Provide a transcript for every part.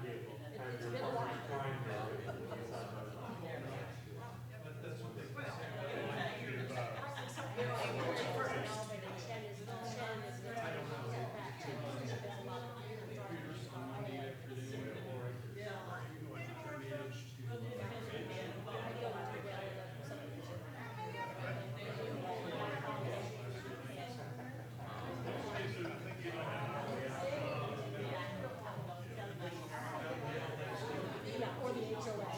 It's been a while. Yeah, or the HOA.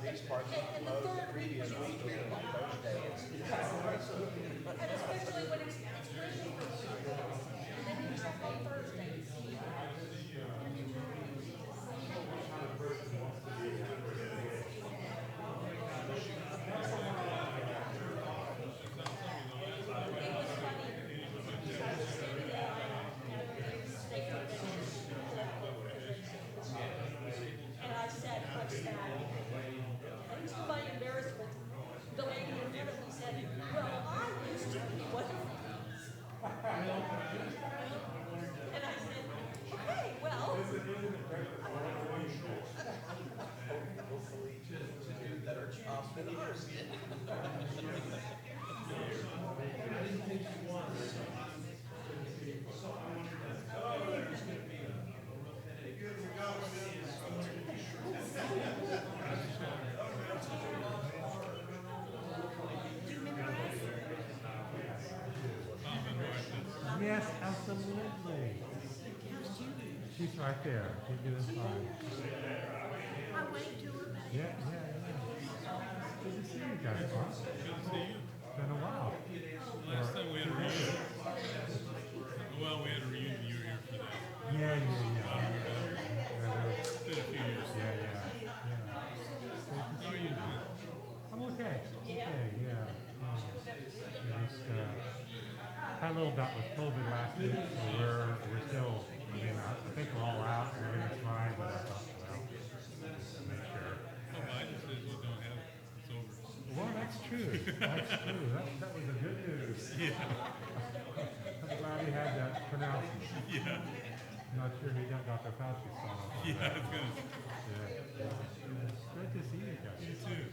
These parts of the previous week, like Thursdays. And especially when it's raining for 2 days. And then you check on Thursdays. And I said, what's that? And to my embarrassment, the lady in front of me said, well, I used to be one of these. And I said, okay, well. Hopefully to do a better job than ours did. Yes, absolutely. She's right there. She's doing fine. I waved to her. Yeah. Good to see you guys, huh? Good to see you. It's been a while. Last time we had a reunion. Well, we had a reunion. You were here for that. Yeah. It's been a few years. Yeah. How are you doing? I'm okay. Yeah. We just had a little bout with COVID last week, so we're still, I think we're all out and everything's fine, but I thought, well, just make sure. Oh, Biden says you don't have it. It's over. Well, that's true. That was the good news. Yeah. I'm glad he had that pronouncement. Yeah. Not sure he got Dr. Fauci's sign off on Yeah, that. it's good. Good to see you guys. You too.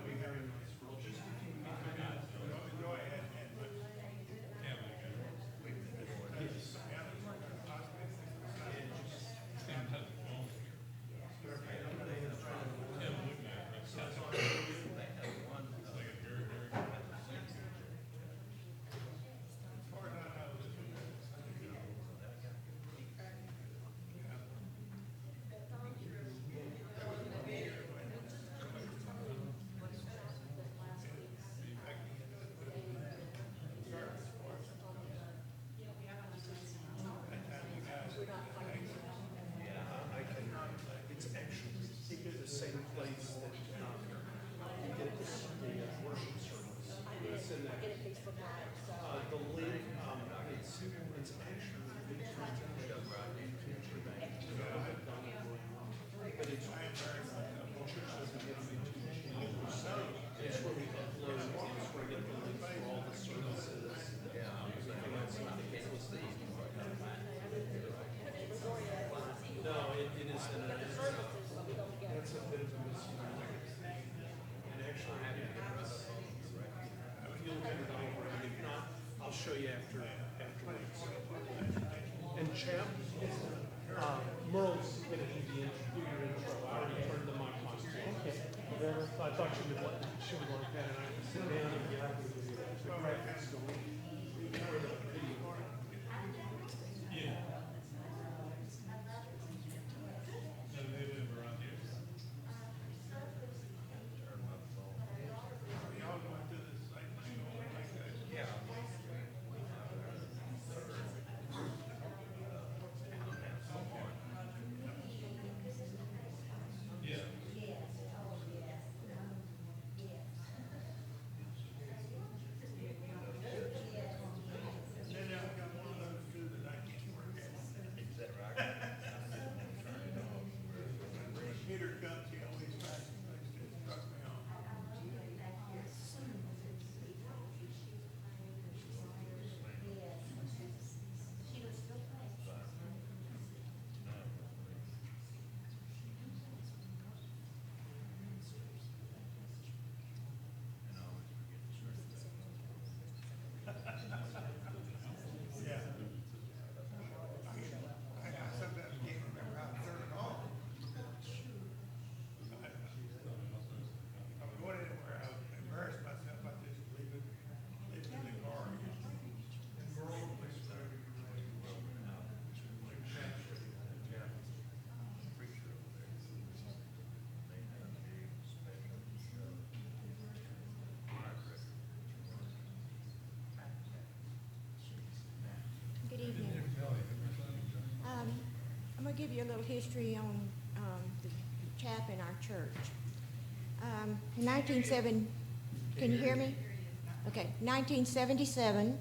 Yeah, my God. Same type of phone. Yeah, I'm looking at it. It's like a very, very good. It's actually the same place that you get the worship service. It's in that. Get a Facebook Live, so. The link, it's actually but it's church doesn't get me too much. It's where we upload, it's where we get the link for all the services. Everything else. No, it is an. That's a bit of a misnomer. And actually, you'll get it over. show you afterwards. And Champ, Merle's gonna do your intro. I already turned in my costume. So I thought she would like that, and I have to sit down and get out of the graphics going. Peter comes, he always finds a place to struck me off. Yeah. I sometimes can't remember how to turn it on. If I'm going anywhere, I'll embarrass myself, I just leave it in the car. And Merle plays whatever you're ready to roll. Good evening. I'm going to give you a little history on the chap in our church. In 1970, can you hear me? Okay, 1977,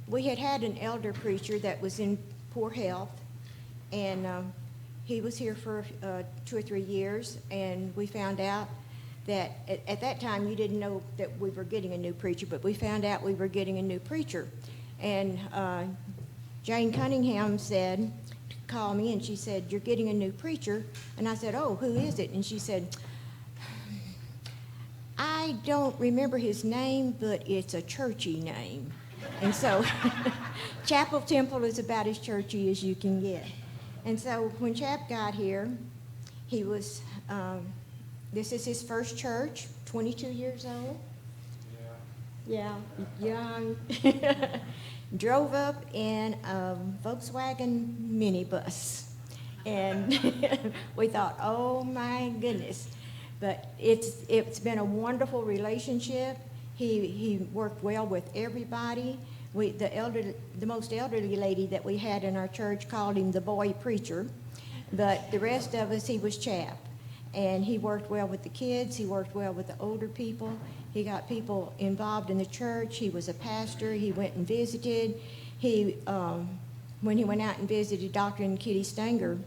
we had an elder preacher that was in poor health, and he was here for 2 or 3 years, and we found out that at that time you didn't know that we were getting a new preacher, but we found out we were getting a new preacher. And Jane Cunningham said, called me, and she said, "You're getting a new preacher." And I said, "Oh, who is it?" And she said, "I don't remember his name, but it's a churchy name." And so Chapel Temple is about as churchy as you can get. And so when Chap got here, he was, this is his first church, 22 years old. Yeah, young. Drove up in a Volkswagen minibus. And we thought, oh my goodness. But it's been a wonderful relationship. He worked well with everybody. The most elderly lady that we had in our church called him the boy preacher, but the rest of us, he was Chap. And he worked well with the kids. He worked well with the older people. He got people involved in the church. He was a pastor. He went and visited. When he went out and visited Dr. and Kitty Stanger,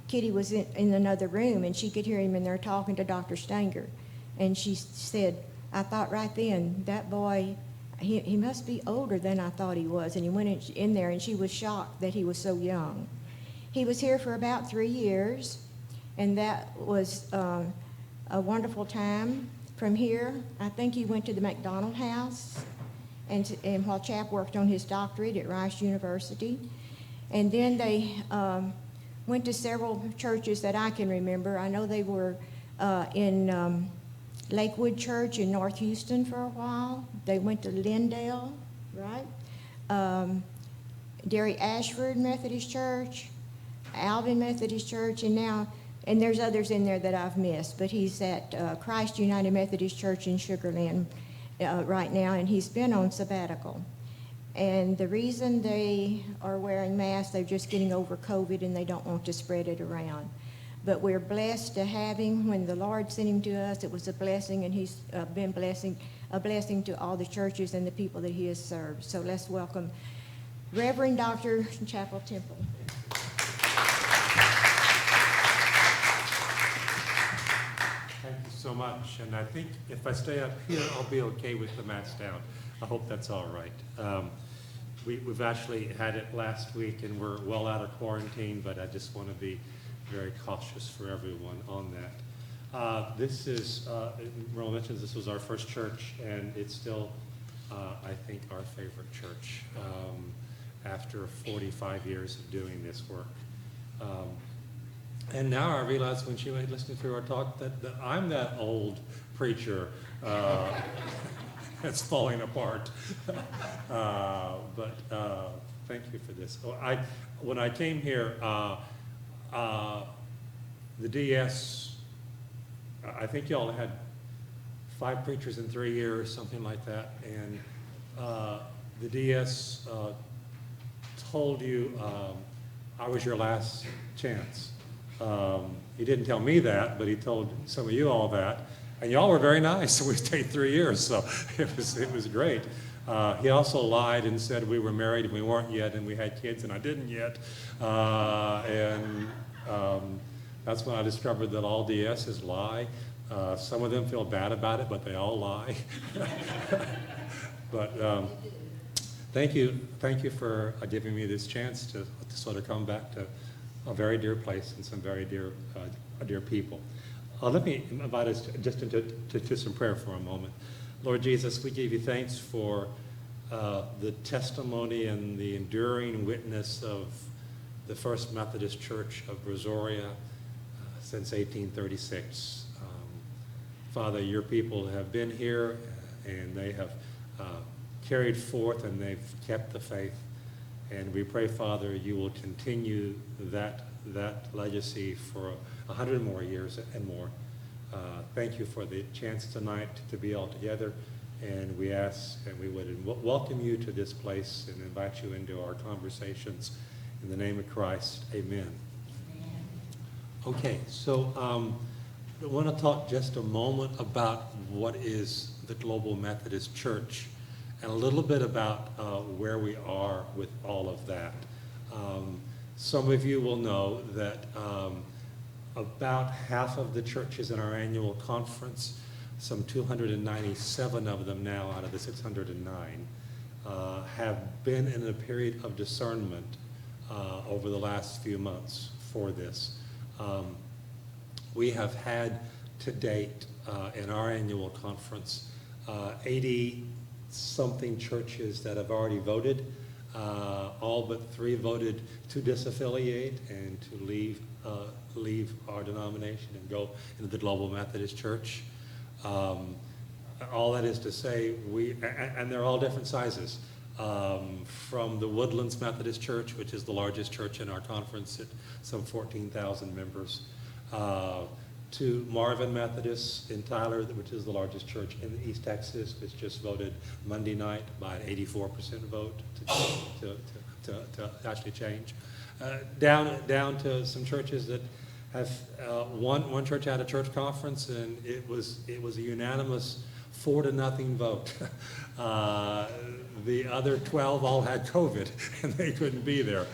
Kitty was in another room, and she could hear him in there talking to Dr. Stanger. And she said, I thought right then, that boy, he must be older than I thought he was. And he went in there, and she was shocked that he was so young. He was here for about 3 years, and that was a wonderful time. From here, I think he went to the McDonald House, and while Chap worked on his doctorate at Rice University. And then they went to several churches that I can remember. I know they were in Lakewood Church in North Houston for a while. They went to Lindale, right? Derry Ashford Methodist Church, Alvin Methodist Church, and there's others in there that I've missed, but he's at Christ United Methodist Church in Sugar Land right now, and he's been on sabbatical. And the reason they are wearing masks, they're just getting over COVID, and they don't want to spread it around. But we're blessed to have him. When the Lord sent him to us, it was a blessing, and he's been a blessing to all the churches and the people that he has served. So let's welcome Reverend Dr. Chapel Temple. Thank you so much. And I think if I stay up here, I'll be okay with the mask down. I hope that's all right. We've actually had it last week, and we're well out of quarantine, but I just want to be very cautious for everyone on that. This is, Merle mentions this was our first church, and it's still, I think, our favorite church after 45 years of doing this work. And now I realize when she was listening to our talk that I'm that old preacher that's falling apart. But thank you for this. When I came here, the DS, I think y'all had 5 preachers in 3 years, something like that, and the DS told you I was your last chance. He didn't tell me that, but he told some of you all that, and y'all were very nice. We stayed 3 years, so it was great. He also lied and said we were married and we weren't yet, and we had kids and I didn't yet, and that's when I discovered that all DSs lie. Some of them feel bad about it, but they all lie. But thank you for giving me this chance to sort of come back to a very dear place and some very dear people. Let me invite us just into some prayer for a moment. Lord Jesus, we give you thanks for the testimony and the enduring witness of the First Methodist Church of Brazoria since 1836. Father, your people have been here and they have carried forth and they've kept the faith. And we pray, Father, you will continue that legacy for 100 more years and more. Thank you for the chance tonight to be all together. And we ask and we would welcome you to this place and invite you into our conversations. In the name of Christ, amen. Okay, so I want to talk just a moment about what is the Global Methodist Church and a little bit about where we are with all of that. Some of you will know that about half of the churches in our annual conference, some 297 of them now out of the 609, have been in a period of discernment over the last few months for this. We have had to date in our annual conference 80-something churches that have already voted. All but 3 voted to disaffiliate and to leave our denomination and go into the Global Methodist Church. All that is to say, and they're all different sizes. From the Woodlands Methodist Church, which is the largest church in our conference at some 14,000 members, to Marvin Methodist in Tyler, which is the largest church in East Texas, which just voted Monday night by an 84% vote to actually change. Down to some churches that have, one church had a church conference and it was a unanimous 4-0 vote. The other 12 all had COVID and they couldn't be there.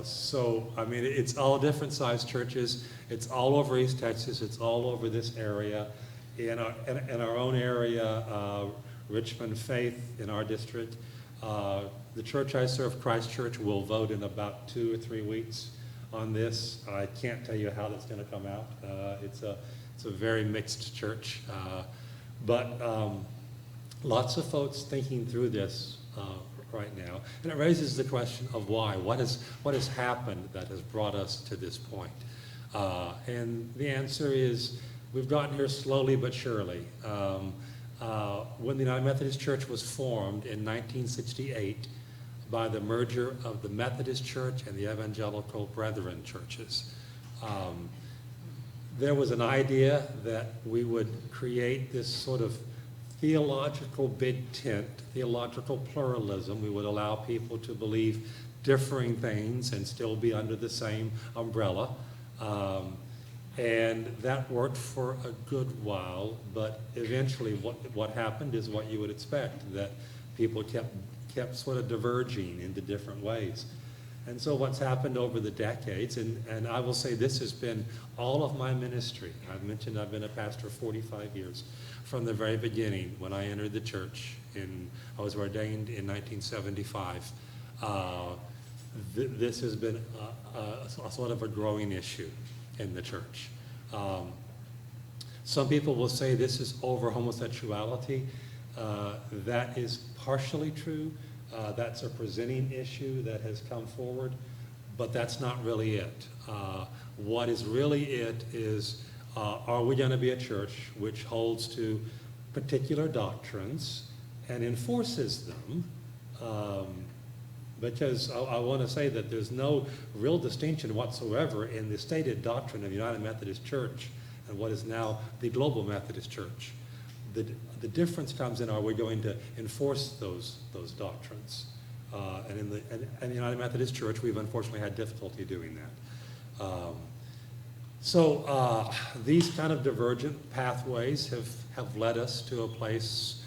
So, I mean, it's all different sized churches. It's all over East Texas. It's all over this area. In our own area, Richmond Faith in our district. The church I serve, Christ Church, will vote in about 2 or 3 weeks on this. I can't tell you how that's going to come out. It's a very mixed church. But lots of folks thinking through this right now. And it raises the question of why. What has happened that has brought us to this point? And the answer is we've gotten here slowly but surely. When the United Methodist Church was formed in 1968 by the merger of the Methodist Church and the Evangelical Brethren churches, there was an idea that we would create this sort of theological big tent, theological pluralism. We would allow people to believe differing things and still be under the same umbrella. And that worked for a good while, but eventually what happened is what you would expect, that people kept sort of diverging into different ways. And so what's happened over the decades, and I will say this has been all of my ministry. I've mentioned I've been a pastor 45 years. From the very beginning, when I entered the church, I was ordained in 1975, this has been a sort of a growing issue in the church. Some people will say this is over homosexuality. That is partially true. That's a presenting issue that has come forward, but that's not really it. What is really it is, are we going to be a church which holds to particular doctrines and enforces them? Because I want to say that there's no real distinction whatsoever in the stated doctrine of United Methodist Church and what is now the Global Methodist Church. The difference comes in, are we going to enforce those doctrines? And in the United Methodist Church, we've unfortunately had difficulty doing that. So these kind of divergent pathways have led us to a place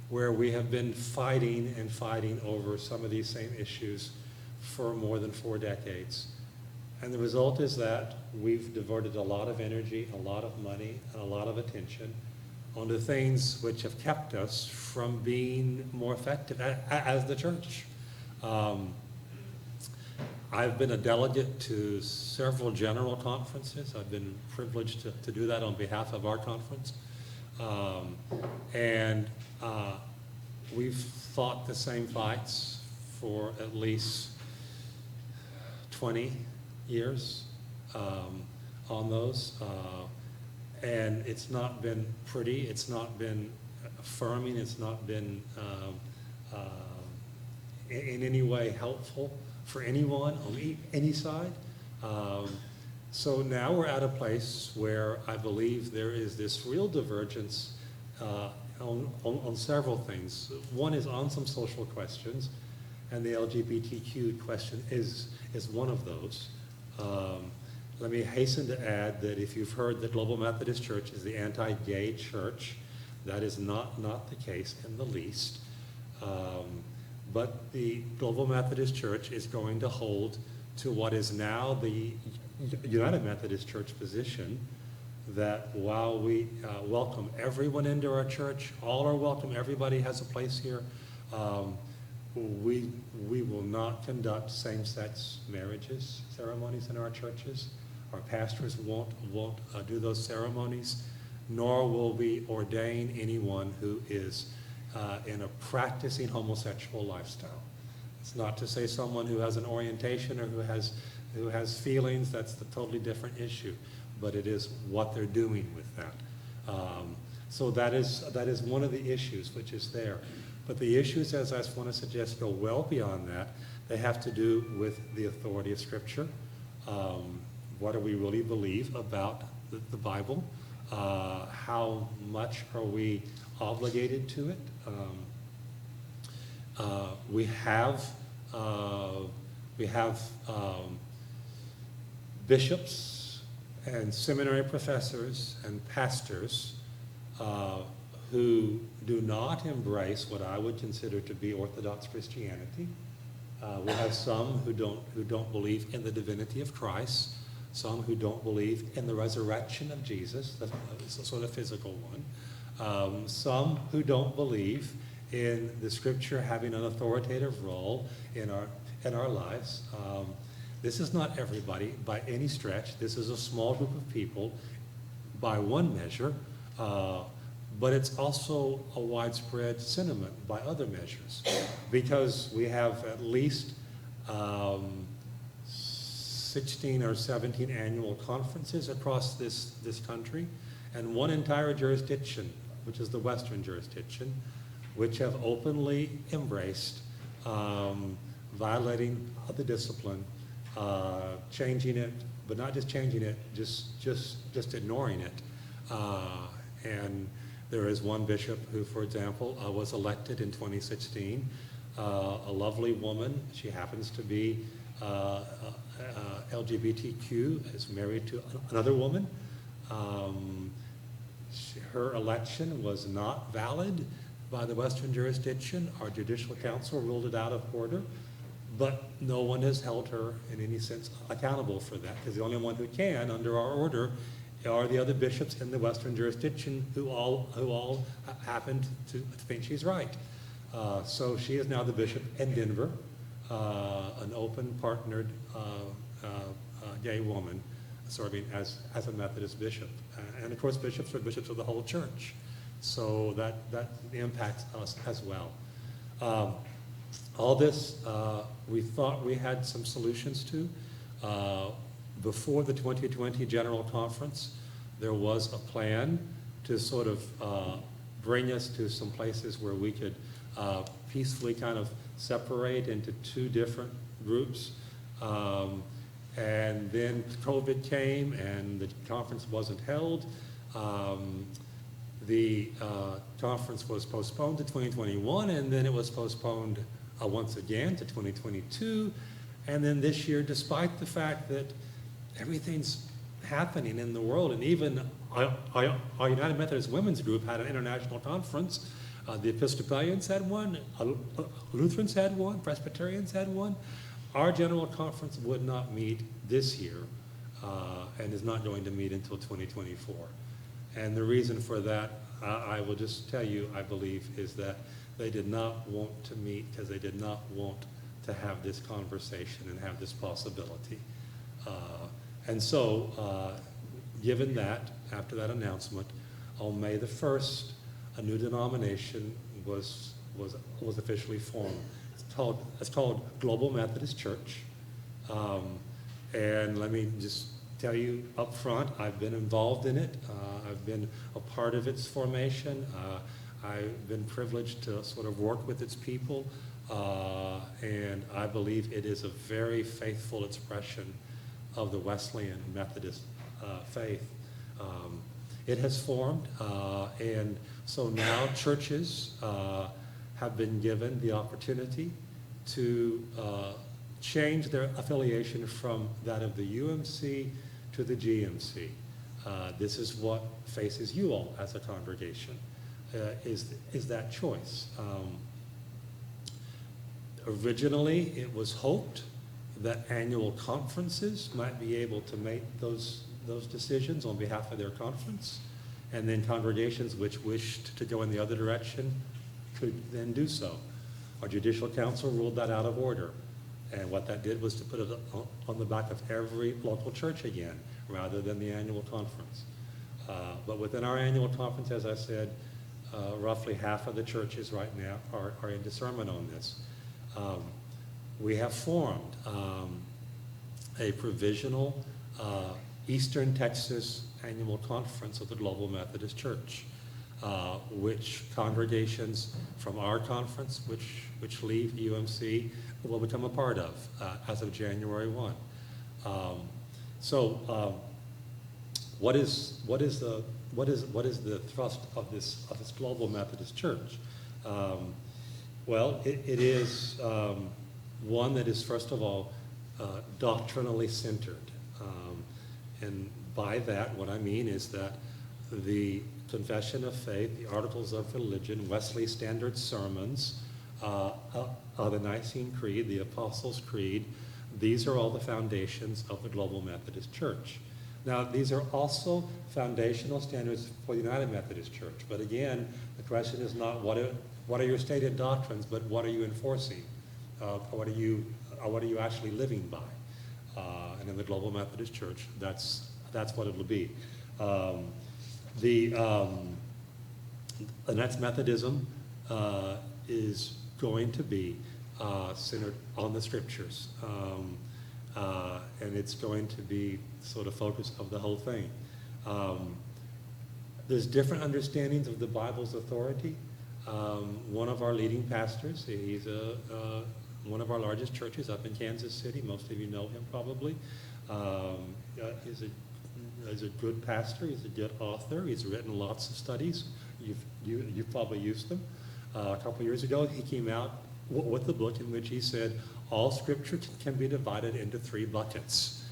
where we have been fighting and fighting over some of these same issues for more than 4 decades. And the result is that we've diverted a lot of energy, a lot of money, and a lot of attention onto things which have kept us from being more effective as the church. I've been a delegate to several general conferences. I've been privileged to do that on behalf of our conference. We've fought the same fights for at least 20 years on those. And it's not been pretty, it's not been affirming, it's not been in any way helpful for anyone on any side. So now we're at a place where I believe there is this real divergence on several things. One is on some social questions, and the LGBTQ question is one of those. Let me hasten to add that if you've heard that Global Methodist Church is the anti-gay church, that is not the case in the least. But the Global Methodist Church is going to hold to what is now the United Methodist Church position, that while we welcome everyone into our church, all are welcome, everybody has a place here, we will not conduct same-sex marriages ceremonies in our churches. Our pastors won't do those ceremonies, nor will we ordain anyone who is in a practicing homosexual lifestyle. It's not to say someone who has an orientation or who has feelings, that's the totally different issue, but it is what they're doing with that. So that is one of the issues which is there. But the issues, as I want to suggest, go well beyond that. They have to do with the authority of Scripture. What do we really believe about the Bible? How much are we obligated to it? We have bishops and seminary professors and pastors who do not embrace what I would consider to be Orthodox Christianity. We have some who don't believe in the divinity of Christ, some who don't believe in the resurrection of Jesus, that's a sort of physical one, some who don't believe in the Scripture having an authoritative role in our lives. This is not everybody by any stretch. This is a small group of people by one measure, but it's also a widespread sentiment by other measures, because we have at least 16 or 17 annual conferences across this country, and one entire jurisdiction, which is the Western jurisdiction, which have openly embraced violating of the discipline, changing it, but not just changing it, just ignoring it. And there is one bishop who, for example, was elected in 2016, a lovely woman. She happens to be LGBTQ, is married to another woman. Her election was not valid by the Western jurisdiction. Our judicial council ruled it out of order, but no one has held her in any sense accountable for that, because the only one who can, under our order, are the other bishops in the Western jurisdiction who all happen to think she's right. So she is now the bishop in Denver, an open, partnered gay woman. serving as a Methodist bishop. And of course, bishops are bishops of the whole church. So that impacts us as well. All this, we thought we had some solutions to. Before the 2020 General Conference, there was a plan to sort of bring us to some places where we could peacefully kind of separate into two different groups. And then COVID came and the conference wasn't held. The conference was postponed to 2021, and then it was postponed once again to 2022. And then this year, despite the fact that everything's happening in the world, and even our United Methodist Women's Group had an international conference. The Episcopalians had one, Lutherans had one, Presbyterians had one. Our general conference would not meet this year and is not going to meet until 2024. And the reason for that, I will just tell you, I believe, is that they did not want to meet because they did not want to have this conversation and have this possibility. And so, given that, after that announcement, on May the 1st, a new denomination was officially formed. It's called Global Methodist Church. And let me just tell you up front, I've been involved in it. I've been a part of its formation. I've been privileged to sort of work with its people. And I believe it is a very faithful expression of the Wesleyan Methodist faith. It has formed, and so now churches have been given the opportunity to change their affiliation from that of the UMC to the GMC. This is what faces you all as a congregation, is that choice. Originally, it was hoped that annual conferences might be able to make those decisions on behalf of their conference, and then congregations which wished to go in the other direction could then do so. Our Judicial Council ruled that out of order, and what that did was to put it on the back of every local church again, rather than the annual conference. But within our annual conference, as I said, roughly half of the churches right now are in discernment on this. We have formed a provisional Eastern Texas Annual Conference of the Global Methodist Church, which congregations from our conference, which leave UMC, will become a part of as of January 1. What is the thrust of this Global Methodist Church? Well, it is one that is, first of all, doctrinally centered. And by that, what I mean is that the Confession of Faith, the Articles of Religion, Wesley Standard Sermons, the Nicene Creed, the Apostles' Creed, these are all the foundations of the Global Methodist Church. Now, these are also foundational standards for the United Methodist Church. But again, the question is not what are your stated doctrines, but what are you enforcing? What are you actually living by? And in the Global Methodist Church, that's what it will be. And that's Methodism is going to be centered on the Scriptures, and it's going to be sort of focus of the whole thing. There's different understandings of the Bible's authority. One of our leading pastors, he's one of our largest churches up in Kansas City. Most of you know him probably. He's a good pastor. He's a good author. He's written lots of studies. You've probably used them. A couple years ago, he came out with a book in which he said all Scripture can be divided into three buckets.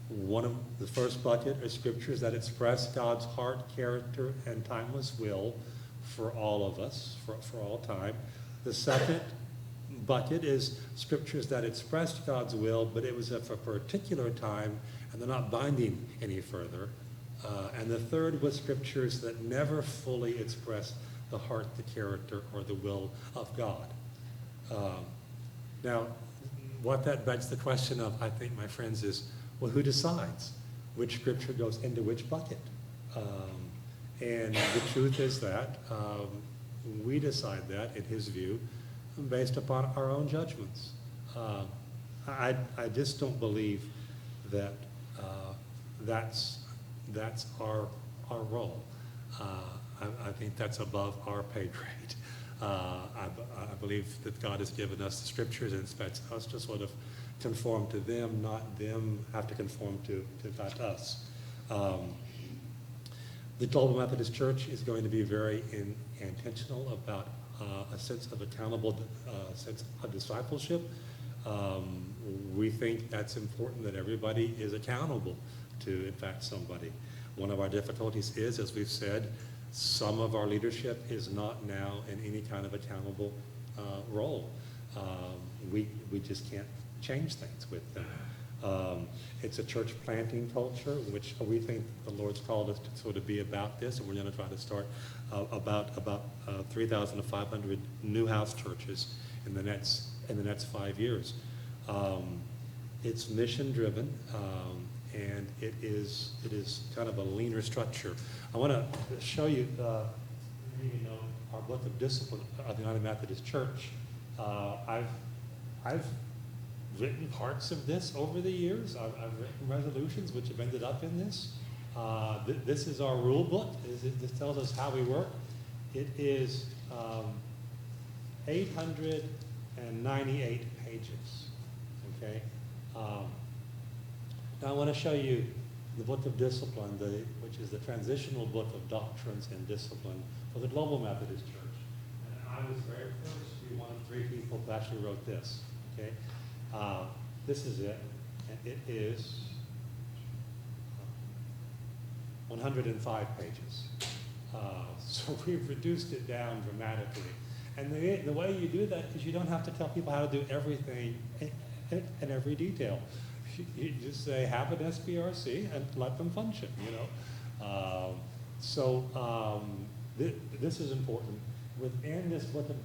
One of the first bucket are Scriptures that express God's heart, character, and timeless will for all of us, for all time. The second bucket is Scriptures that expressed God's will, but it was for a particular time, and they're not binding any further. And the third was Scriptures that never fully expressed the heart, the character, or the will of God. Now, what that begs the question of, I think, my friends, is Well, who decides which scripture goes into which bucket? And the truth is that we decide that, in his view, based upon our own judgments. I just don't believe that that's our role. I think that's above our pay grade. I believe that God has given us the scriptures and expects us to sort of conform to them, not them have to conform to in fact, us. The Global Methodist Church is going to be very intentional about a sense of accountable, sense of discipleship. We think that's important, that everybody is accountable to, in fact, somebody. One of our difficulties is, as we've said, some of our leadership is not now in any kind of accountable role. We just can't change things with them. It's a church planting culture, which we think the Lord's called us to sort of be about this, and we're going to try to start about 3,500 new house churches in the next 5 years. It's mission driven, and it is kind of a leaner structure. I want to show you, our book of discipline of the United Methodist Church. I've written parts of this over the years. I've written resolutions which have ended up in this. This is our rule book. This tells us how we work. It is 898 pages. Okay. Now I want to show you the book of discipline, which is the transitional book of doctrines and discipline for the Global Methodist Church. And I was very first to be one of 3 people who actually wrote this. Okay. This is it, and it is 105 pages. So we've reduced it down dramatically. And the way you do that is you don't have to tell people how to do everything in every detail. You just say, have an SBRC and let them function, this is important. Within this book of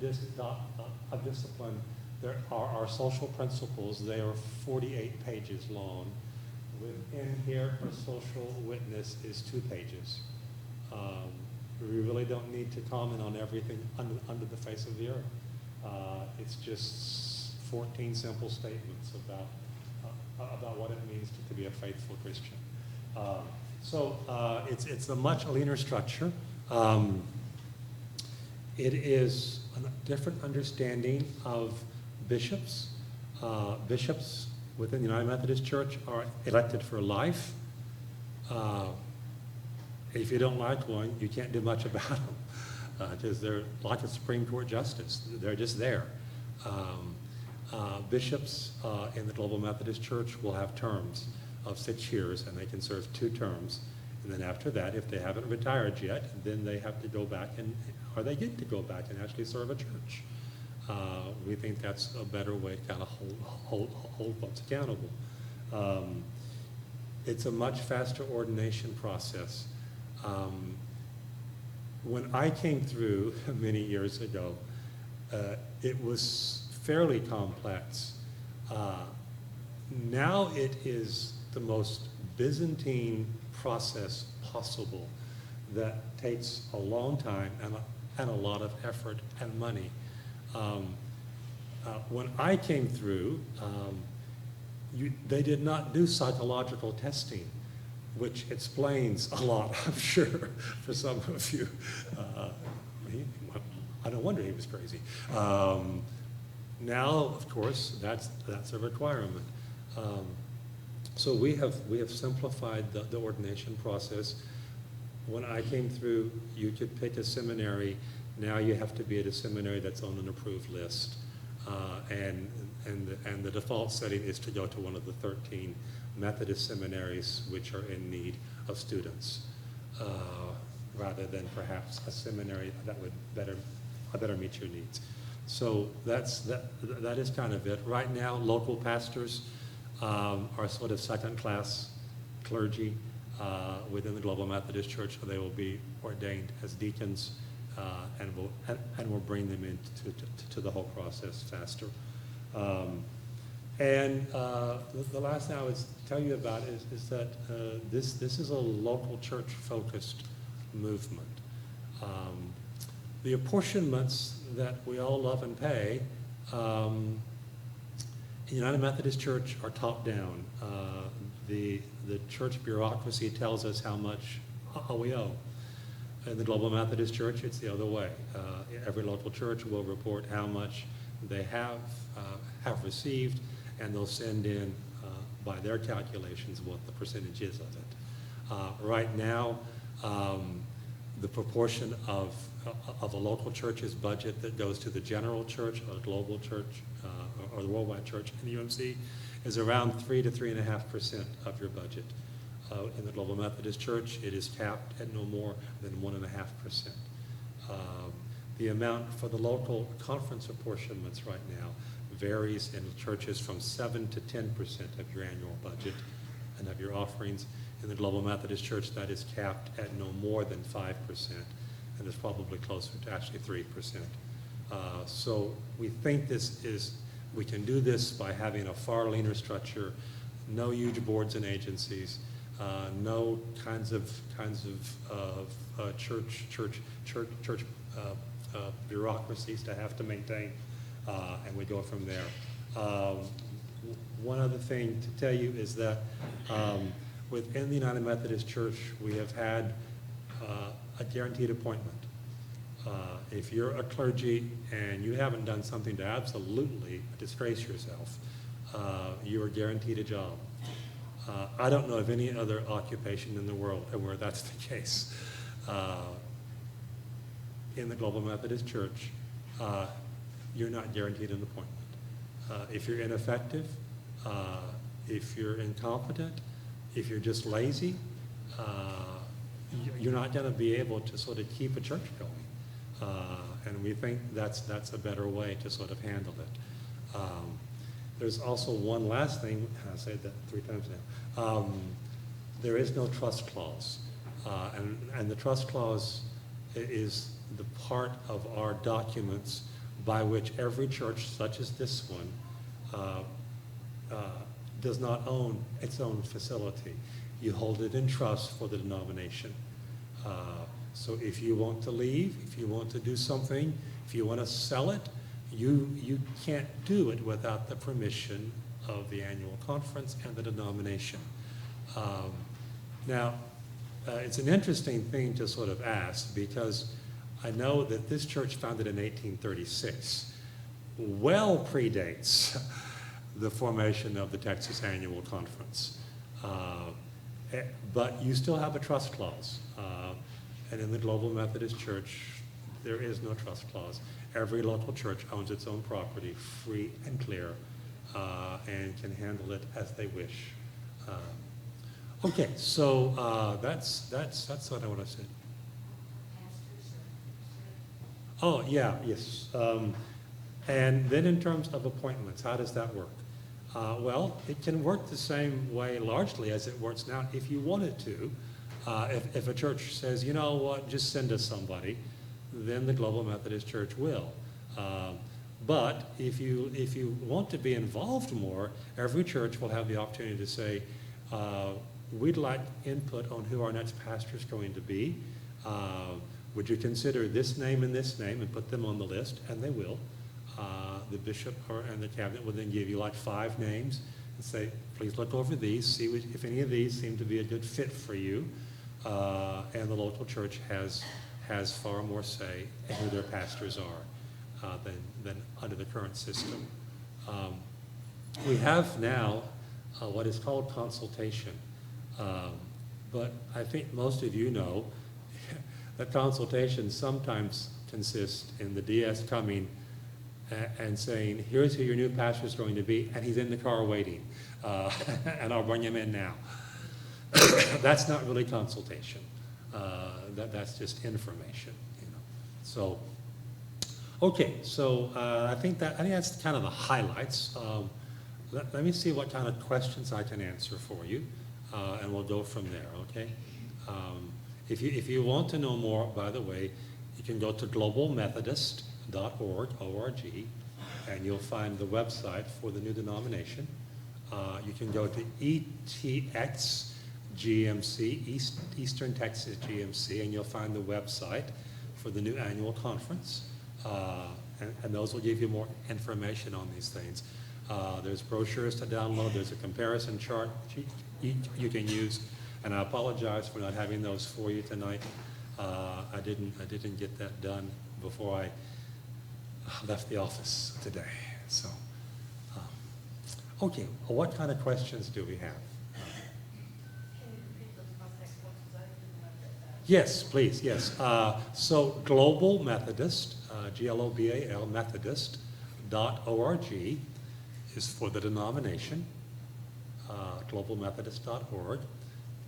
discipline, there are our social principles. They are 48 pages long. Within here, our social witness is 2 pages. We really don't need to comment on everything under the face of the earth. It's just 14 simple statements about what it means to be a faithful Christian. It's a much leaner structure. It is a different understanding of bishops. Bishops within the United Methodist Church are elected for life. If you don't like one, you can't do much about them because they're like a Supreme Court justice. They're just there. Bishops in the Global Methodist Church will have terms of 6 years, and they can serve 2 terms. And then after that, if they haven't retired yet, then they have to go back or they get to go back and actually serve a church. We think that's a better way to kind of hold folks accountable. It's a much faster ordination process. When I came through many years ago, it was fairly complex. Now it is the most Byzantine process possible that takes a long time and a lot of effort and money. When I came through, they did not do psychological testing, which explains a lot, I'm sure, for some of you. I don't wonder he was crazy. Now, of course, that's a requirement. So we have simplified the ordination process. When I came through, you could pick a seminary. Now you have to be at a seminary that's on an approved list, and the default setting is to go to one of the 13 Methodist seminaries which are in need of students, rather than perhaps a seminary that would better meet your needs. So that is kind of it. Right now, local pastors are sort of second-class clergy within the Global Methodist Church. They will be ordained as deacons, and we'll bring them into the whole process faster. And the last thing I would tell you about is that this is a local church-focused movement. The apportionments that we all love and pay in United Methodist Church are top-down. The church bureaucracy tells us how much we owe. In the Global Methodist Church, it's the other way. Every local church will report how much they have received, and they'll send in, by their calculations, what the percentage is of it. Right now, the proportion of a local church's budget that goes to the general church, or global church, or the worldwide church in the UMC is around 3 to 3.5% of your budget. In the Global Methodist Church, it is capped at no more than 1.5%. The amount for the local conference apportionments right now varies in churches from 7 to 10% of your annual budget and of your offerings. In the Global Methodist Church, that is capped at no more than 5%, and is probably closer to actually 3%. So we think we can do this by having a far leaner structure, no huge boards and agencies, no kinds of church bureaucracies to have to maintain, and we go from there. One other thing to tell you is that within the United Methodist Church, we have had a guaranteed appointment. If you're a clergy and you haven't done something to absolutely disgrace yourself, you are guaranteed a job. I don't know of any other occupation in the world where that's the case. In the Global Methodist Church, you're not guaranteed an appointment. If you're ineffective, if you're incompetent, if you're just lazy, you're not going to be able to sort of keep a church going. And we think that's a better way to sort of handle it. There's also one last thing, I said that 3 times now. There is no trust clause. And the trust clause is the part of our documents by which every church, such as this one, does not own its own facility. You hold it in trust for the denomination. So if you want to leave, if you want to do something, if you want to sell it, you can't do it without the permission of the annual conference and the denomination. Now, it's an interesting thing to sort of ask, because I know that this church, founded in 1836, well predates the formation of the Texas Annual Conference. But you still have a trust clause. And in the Global Methodist Church, there is no trust clause. Every local church owns its own property, free and clear, and can handle it as they wish. Okay, so that's what I want to say. Oh, yeah, yes. And then in terms of appointments, how does that work? Well, it can work the same way largely as it works now if you wanted to. If a church says, you know what, just send us somebody, then the Global Methodist Church will. But if you want to be involved more, every church will have the opportunity to say, we'd like input on who our next pastor is going to be. Would you consider this name and put them on the list? And they will. The bishop and the cabinet will then give you like 5 names and say, please look over these, see if any of these seem to be a good fit for you. And the local church has far more say in who their pastors are than under the current system. We have now what is called consultation. But I think most of you know that consultation sometimes consists in the DS coming and saying, here's who your new pastor is going to be, and he's in the car waiting, and I'll bring him in now. That's not really consultation. That's just information, you know. So, okay, so I think that's kind of the highlights. Let me see what kind of questions I can answer for you, and we'll go from there, okay? If you want to know more, by the way, you can go to globalmethodist.org, O-R-G, and you'll find the website for the new denomination. You can go to ETX GMC, Eastern Texas GMC, and you'll find the website for the new annual conference. And those will give you more information on these things. There's brochures to download. There's a comparison chart you can use. And I apologize for not having those for you tonight. I didn't get that done before I left the office today. So, okay, what kind of questions do we have? Yes, please, yes. So Global Methodist, Global Methodist.org is for the denomination, globalmethodist.org,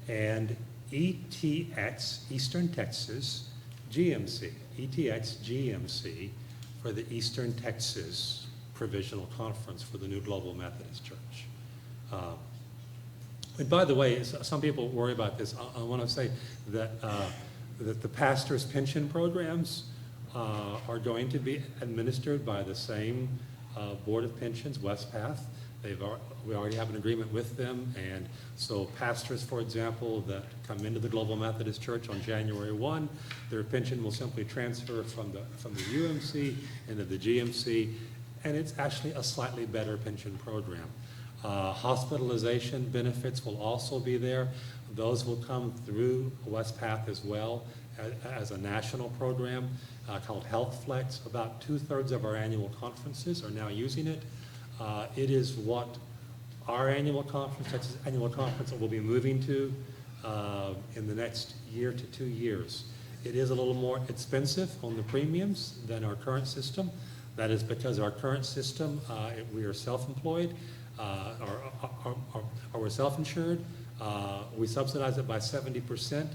and ETX, Eastern Texas, GMC, ETX GMC for the Eastern Texas Provisional Conference for the new Global Methodist Church. And by the way, some people worry about this. I want to say that that the pastors' pension programs are going to be administered by the same Board of Pensions, Westpath. We already have an agreement with them, and so pastors, for example, that come into the Global Methodist Church on January 1, their pension will simply transfer from the UMC into the GMC, and it's actually a slightly better pension program. Hospitalization benefits will also be there. Those will come through Westpath as well as a national program called Health Flex. About 2/3 of our annual conferences are now using it. It is what our annual conference, Texas annual conference, will be moving to in the next year to 2 years. It is a little more expensive on the premiums than our current system. That is because our current system, we are self-employed, or we're self-insured. We subsidize it by 70%.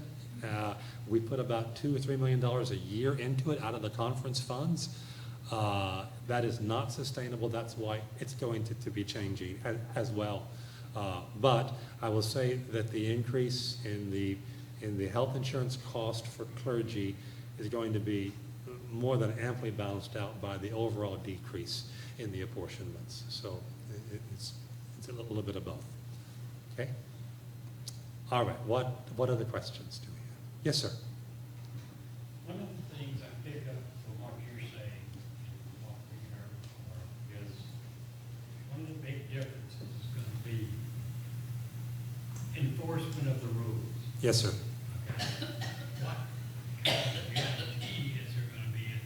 We put about $2 or $3 million a year into it out of the conference funds. That is not sustainable. That's why it's going to be changing as well. But I will say that the increase in the health insurance cost for clergy is going to be more than amply balanced out by the overall decrease in the apportionments. So it's a little bit of both. Okay? All right. What other questions do we have? Yes, sir. One of the things I pick up from what you're saying, and what we heard before, is one of the big differences is going to be enforcement of the rules. Yes, sir. Okay. What guarantee is there going to be in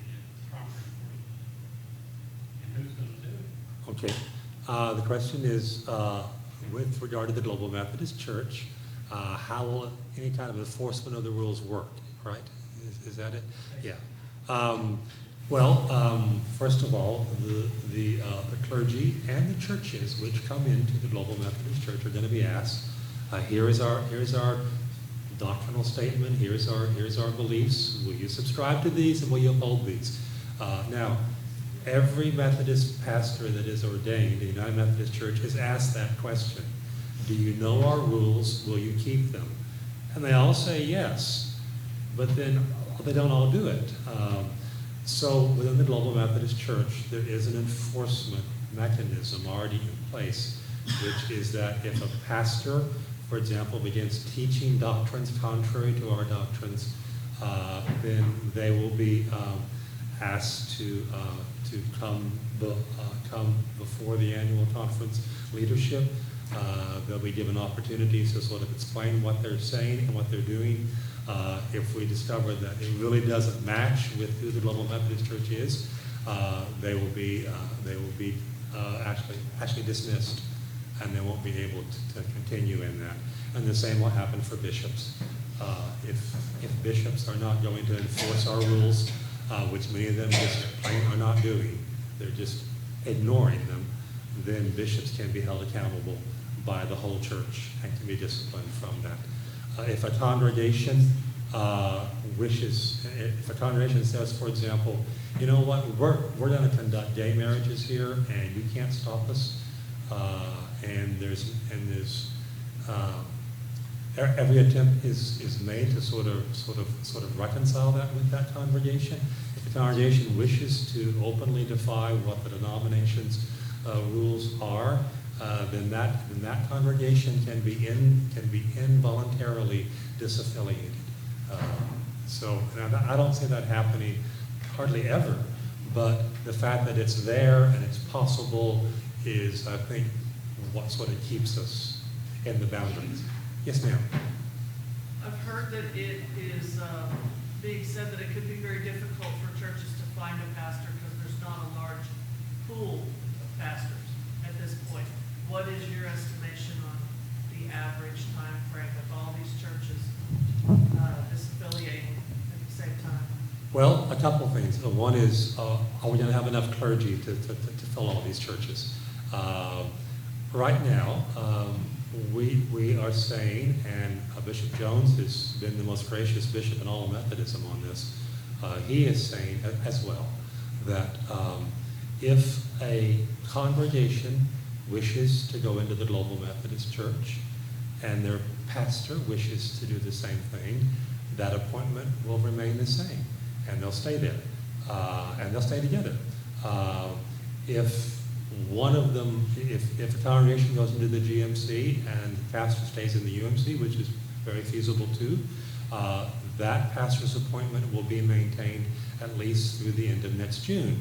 proper enforcement? And who's going to do it? Okay. The question is, with regard to the Global Methodist Church, how will any kind of enforcement of the rules work, right? Is that it? Yeah. First of all, the clergy and the churches which come into the Global Methodist Church are going to be asked, here's our doctrinal statement, here's our beliefs, will you subscribe to these and will you uphold these? Now, every Methodist pastor that is ordained in the United Methodist Church is asked that question. Do you know our rules? Will you keep them? And they all say yes, but then they don't all do it. So within the Global Methodist Church, there is an enforcement mechanism already in place, which is that if a pastor, for example, begins teaching doctrines contrary to our doctrines, then they will be asked to come before the annual conference leadership. They'll be given opportunities to sort of explain what they're saying and what they're doing. If we discover that it really doesn't match with who the Global Methodist Church is, they will be actually dismissed, and they won't be able to continue in that. And the same will happen for bishops. If bishops are not going to enforce our rules, which many of them just plain are not doing, they're just ignoring them, then bishops can be held accountable by the whole church and can be disciplined from that. If a congregation says, for example, you know what, we're going to conduct gay marriages here, and you can't stop us, and there's every attempt is made to sort of reconcile that with that congregation. If the congregation wishes to openly defy what the denomination's rules are, then that congregation can be involuntarily disaffiliated. So and I don't see that happening hardly ever, but the fact that it's there and it's possible is, I think, what sort of keeps us in the boundaries. Yes, ma'am. I've heard that it is being said that it could be very difficult for churches to find a pastor because there's not a large pool of pastors at this point. What is your estimation on the average time frame of all these churches disaffiliating at the same time? Well, a couple of things. One is, are we going to have enough clergy to fill all these churches? Right now, we are saying, and Bishop Jones has been the most gracious bishop in all of Methodism on this, he is saying as well that if a congregation wishes to go into the Global Methodist Church and their pastor wishes to do the same thing, that appointment will remain the same, and they'll stay there, and they'll stay together. If one of them, if the congregation goes into the GMC and the pastor stays in the UMC, which is very feasible too, that pastor's appointment will be maintained at least through the end of next June,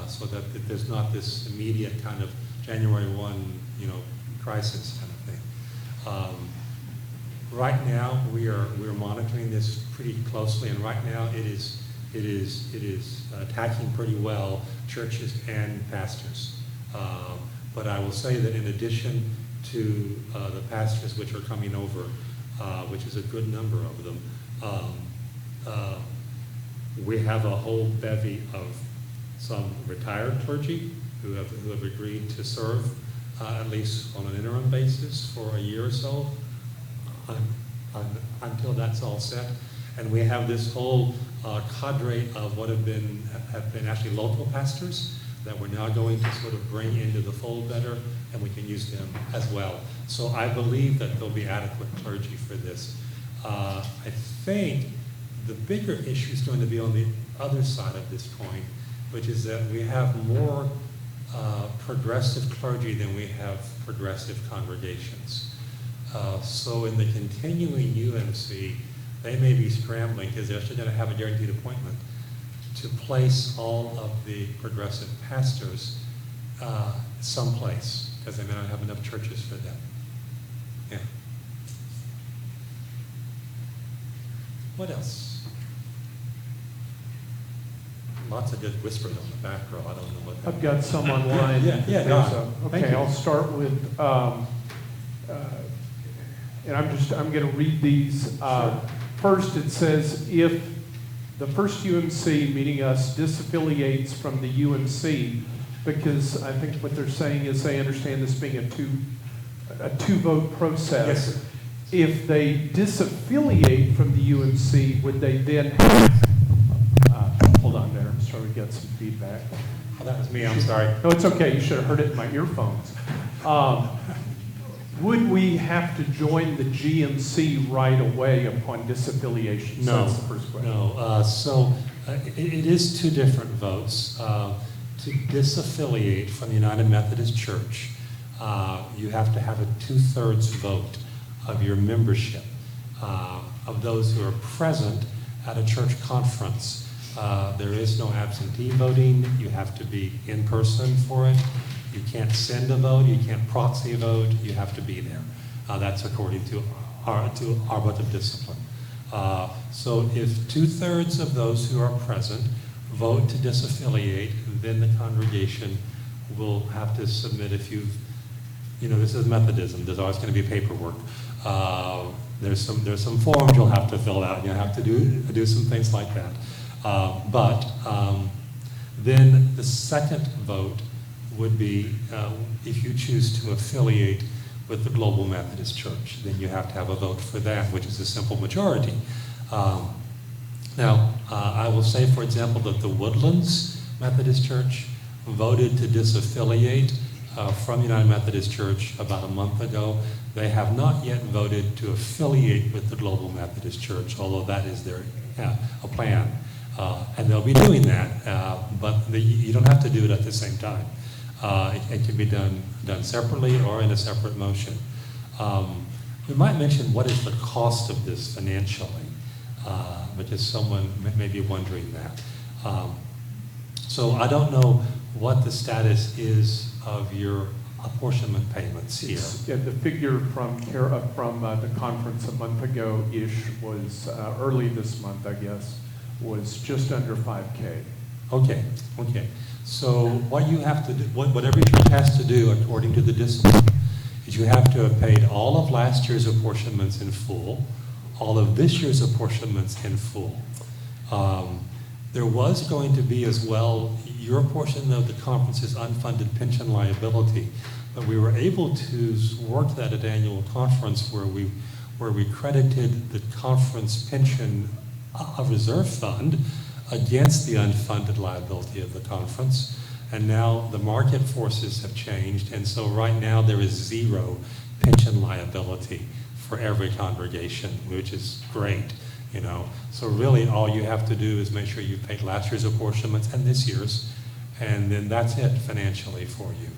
so that there's not this immediate kind of January 1, crisis kind of thing. Right now, we're monitoring this pretty closely, and right now it is attacking pretty well churches and pastors. But I will say that in addition to the pastors which are coming over, which is a good number of them, we have a whole bevy of some retired clergy who have agreed to serve at least on an interim basis for a year or so until that's all set. And we have this whole cadre of what have been actually local pastors that we're now going to sort of bring into the fold better, and we can use them as well. So I believe that there'll be adequate clergy for this. I think the bigger issue is going to be on the other side of this coin, which is that we have more progressive clergy than we have progressive congregations. So in the continuing UMC, they may be scrambling because they're still going to have a guaranteed appointment to place all of the progressive pastors someplace because they may not have enough churches for them. Yeah. What else? Lots of good whispers on the back row. I don't know what. I've got some online. Yeah, Don. Thank Okay, you. I'll start with, and I'm going to read these. Sure. First, it says, if the first UMC, meaning us, disaffiliates from the UMC, because I think what they're saying is they understand this being a two-vote process. Yes, sir. If they disaffiliate from the UMC, would they then hold on there, I'm sorry, we got some feedback. Oh, that was me. I'm sorry. No, it's okay, you should have heard it in my earphones. Would we have to join the GMC right away upon disaffiliation? So No, that's the first question. no. It is two different votes. To disaffiliate from the United Methodist Church, you have to have a 2/3 vote of your membership, of those who are present at a church conference. There is no absentee voting. You have to be in person for it. You can't send a vote. You can't proxy vote. You have to be there. That's according to our vote of discipline. So if 2/3 of those who are present vote to disaffiliate, then the congregation will have to submit this is Methodism. There's always going to be paperwork. There's some forms you'll have to fill out. You'll have to do some things like that. But then the second vote would be if you choose to affiliate with the Global Methodist Church, then you have to have a vote for that, which is a simple majority. Now, I will say, for example, that the Woodlands Methodist Church voted to disaffiliate from the United Methodist Church about a month ago. They have not yet voted to affiliate with the Global Methodist Church, although that is their a plan. And they'll be doing that, but you don't have to do it at the same time. It can be done separately or in a separate motion. We might mention what is the cost of this financially, because someone may be wondering that. So I don't know what the status is of your apportionment payments here. Yeah, the figure from the conference a month ago-ish was, early this month, I guess, was just under 5K. Okay. So what you have to do, what every church has to do according to the discipline, is you have to have paid all of last year's apportionments in full, all of this year's apportionments in full. There was going to be as well your portion of the conference's unfunded pension liability, but we were able to work that at annual conference where we credited the conference pension a reserve fund against the unfunded liability of the conference. And now the market forces have changed, and so right now there is zero pension liability for every congregation, which is great, you know. So really all you have to do is make sure you paid last year's apportionments and this year's, and then that's it financially for you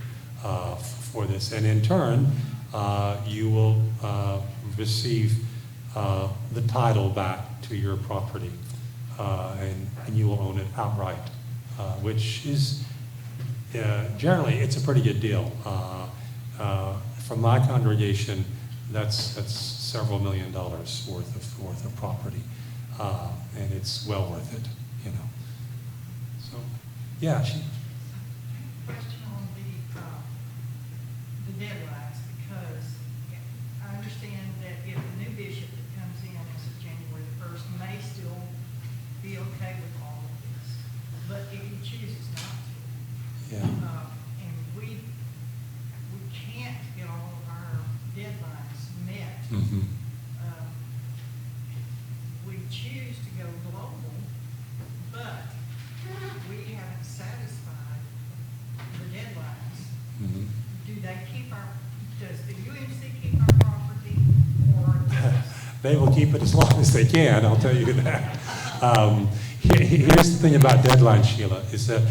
for this. And in turn, you will receive the title back to your property, and you will own it outright, which is generally it's a pretty good deal. From my congregation, that's several $1 million worth of property, and it's well worth it, you know. So, yeah. Question on the deadlines, because I understand that if the new bishop that comes in as of January the 1st may still be okay with all of this, but if he chooses not to, Yeah. and we can't get all of our deadlines met, Mm-hmm. we choose to go global, but we haven't satisfied the deadlines. Mm-hmm. Do they keep does the UMC keep our property, or They will keep it as long as they can, I'll tell you that. Here's the thing about deadlines, Sheila, is that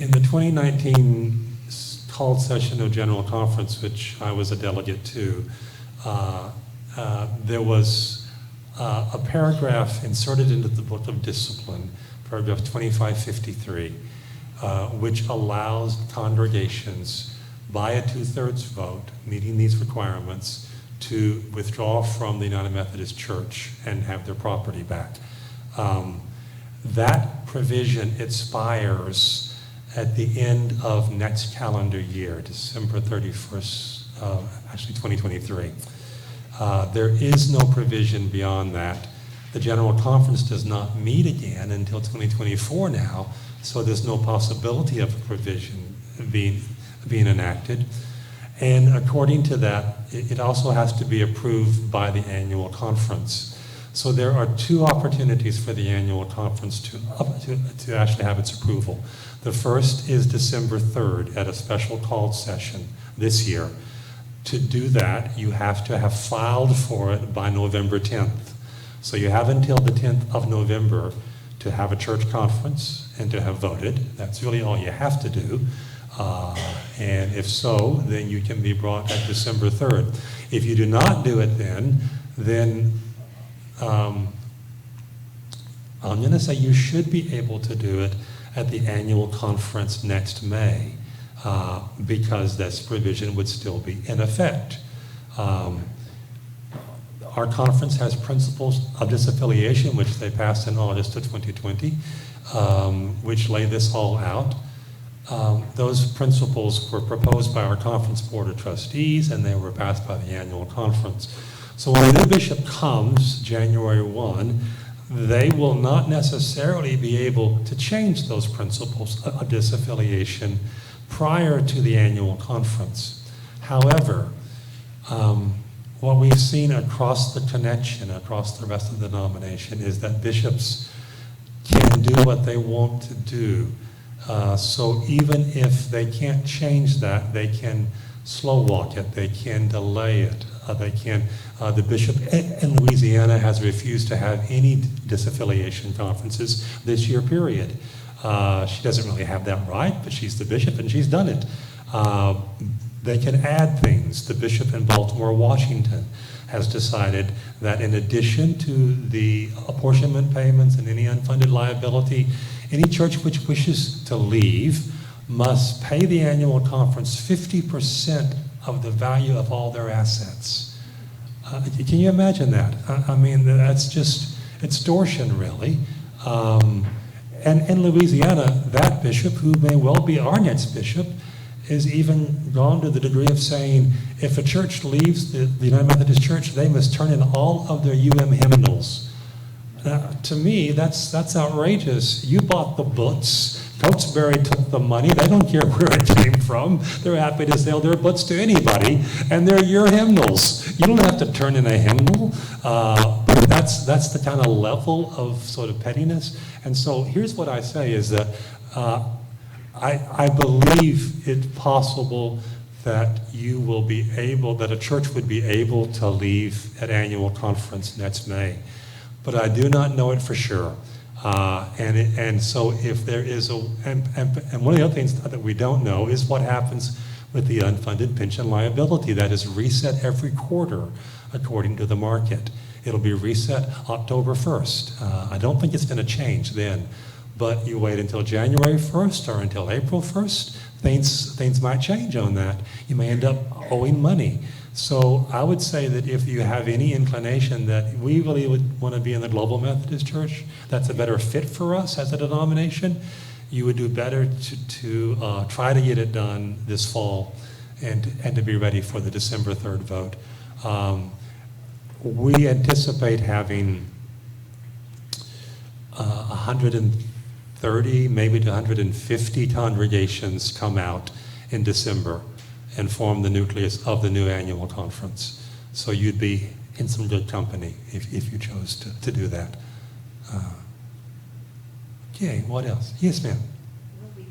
in the 2019 called session of General Conference, which I was a delegate to, there was a paragraph inserted into the Book of Discipline, paragraph 2553, which allows congregations by a 2/3 vote, meeting these requirements, to withdraw from the United Methodist Church and have their property back. That provision expires at the end of next calendar year, December 31st, actually 2023. There is no provision beyond that. The General Conference does not meet again until 2024 now, so there's no possibility of a provision being enacted. And according to that, it also has to be approved by the annual conference. So there are two opportunities for the annual conference to actually have its approval. The first is December 3rd at a special called session this year. To do that, you have to have filed for it by November 10th. So you have until the 10th of November to have a church conference and to have voted. That's really all you have to do. And if so, then you can be brought at December 3rd. If you do not do it then I'm going to say you should be able to do it at the annual conference next May, because this provision would still be in effect. Our conference has principles of disaffiliation, which they passed in August of 2020, which lay this all out. Those principles were proposed by our conference board of trustees, and they were passed by the annual conference. So when a new bishop comes January 1, they will not necessarily be able to change those principles of disaffiliation prior to the annual conference. However, what we've seen across the connection, across the rest of the denomination, is that bishops can do what they want to do So even if they can't change that, they can slow walk it, they can delay it, the bishop in Louisiana has refused to have any disaffiliation conferences this year, period. She doesn't really have that right, but she's the bishop and she's done it. They can add things. The bishop in Baltimore, Washington, has decided that in addition to the apportionment payments and any unfunded liability, any church which wishes to leave must pay the annual conference 50% of the value of all their assets. Can you imagine that? I mean, that's just extortion, really. And in Louisiana, that bishop, who may well be our next bishop, has even gone to the degree of saying, if a church leaves the United Methodist Church, they must turn in all of their hymnals. To me, that's outrageous. You bought the books. Cokesbury took the money. They don't care where it came from. They're happy to sell their books to anybody, and they're your hymnals. You don't have to turn in a hymnal. But that's the kind of level of sort of pettiness. And so here's what I say is that I believe it's possible that that a church would be able to leave at annual conference next May. But I do not know it for sure. And so if there is and one of the other things that we don't know is what happens with the unfunded pension liability that is reset every quarter according to the market. It'll be reset October 1st. I don't think it's going to change then, but you wait until January 1st or until April 1st, things might change on that. You may end up owing money. So I would say that if you have any inclination that we really would want to be in the Global Methodist Church, that's a better fit for us as a denomination, you would do better to try to get it done this fall and to be ready for the December 3rd vote. We anticipate having 130, maybe to 150 congregations come out in December and form the nucleus of the new annual conference. So you'd be in some good company if you chose to do that. Okay, what else? Yes, ma'am. Well, we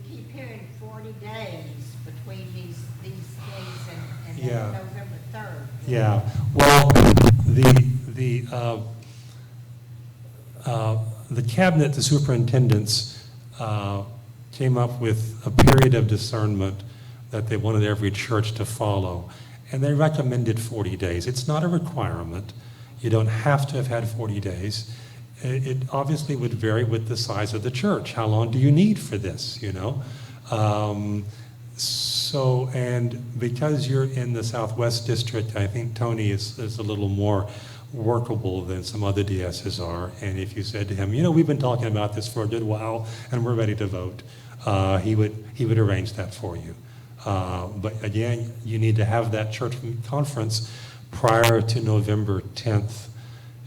keep hearing 40 days between these days and Yeah. then November 3rd. Yeah, well, the cabinet, the superintendents, came up with a period of discernment that they wanted every church to follow, and they recommended 40 days. It's not a requirement. You don't have to have had 40 days. It obviously would vary with the size of the church. How long do you need for this, you know? So, and because you're in the Southwest District, I think Tony is a little more workable than some other DSs are. And if you said to him, you know, we've been talking about this for a good while and we're ready to vote, he would arrange that for you. But again, you need to have that church conference prior to November 10th,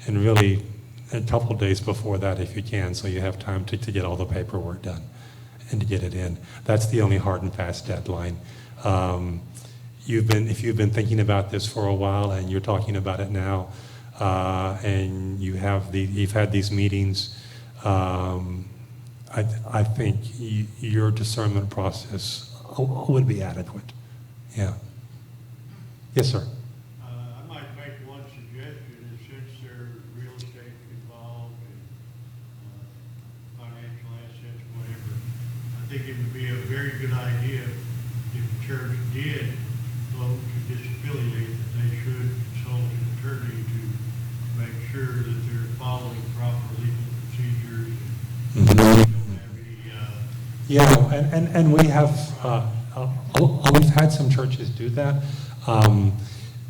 and really a couple days before that if you can, so you have time to get all the paperwork done and to get it in. That's the only hard and fast deadline. If you've been thinking about this for a while and you're talking about it now, and you've had these meetings, I think your discernment process would be adequate. Yeah. Yes, sir. I might make one suggestion, is since there's real estate involved and financial assets, whatever, I think it would be a very good idea if the church did vote to disaffiliate, that they should consult an attorney to make sure that they're following proper legal procedures and don't have any, Yeah, and we have, we've had some churches do that. What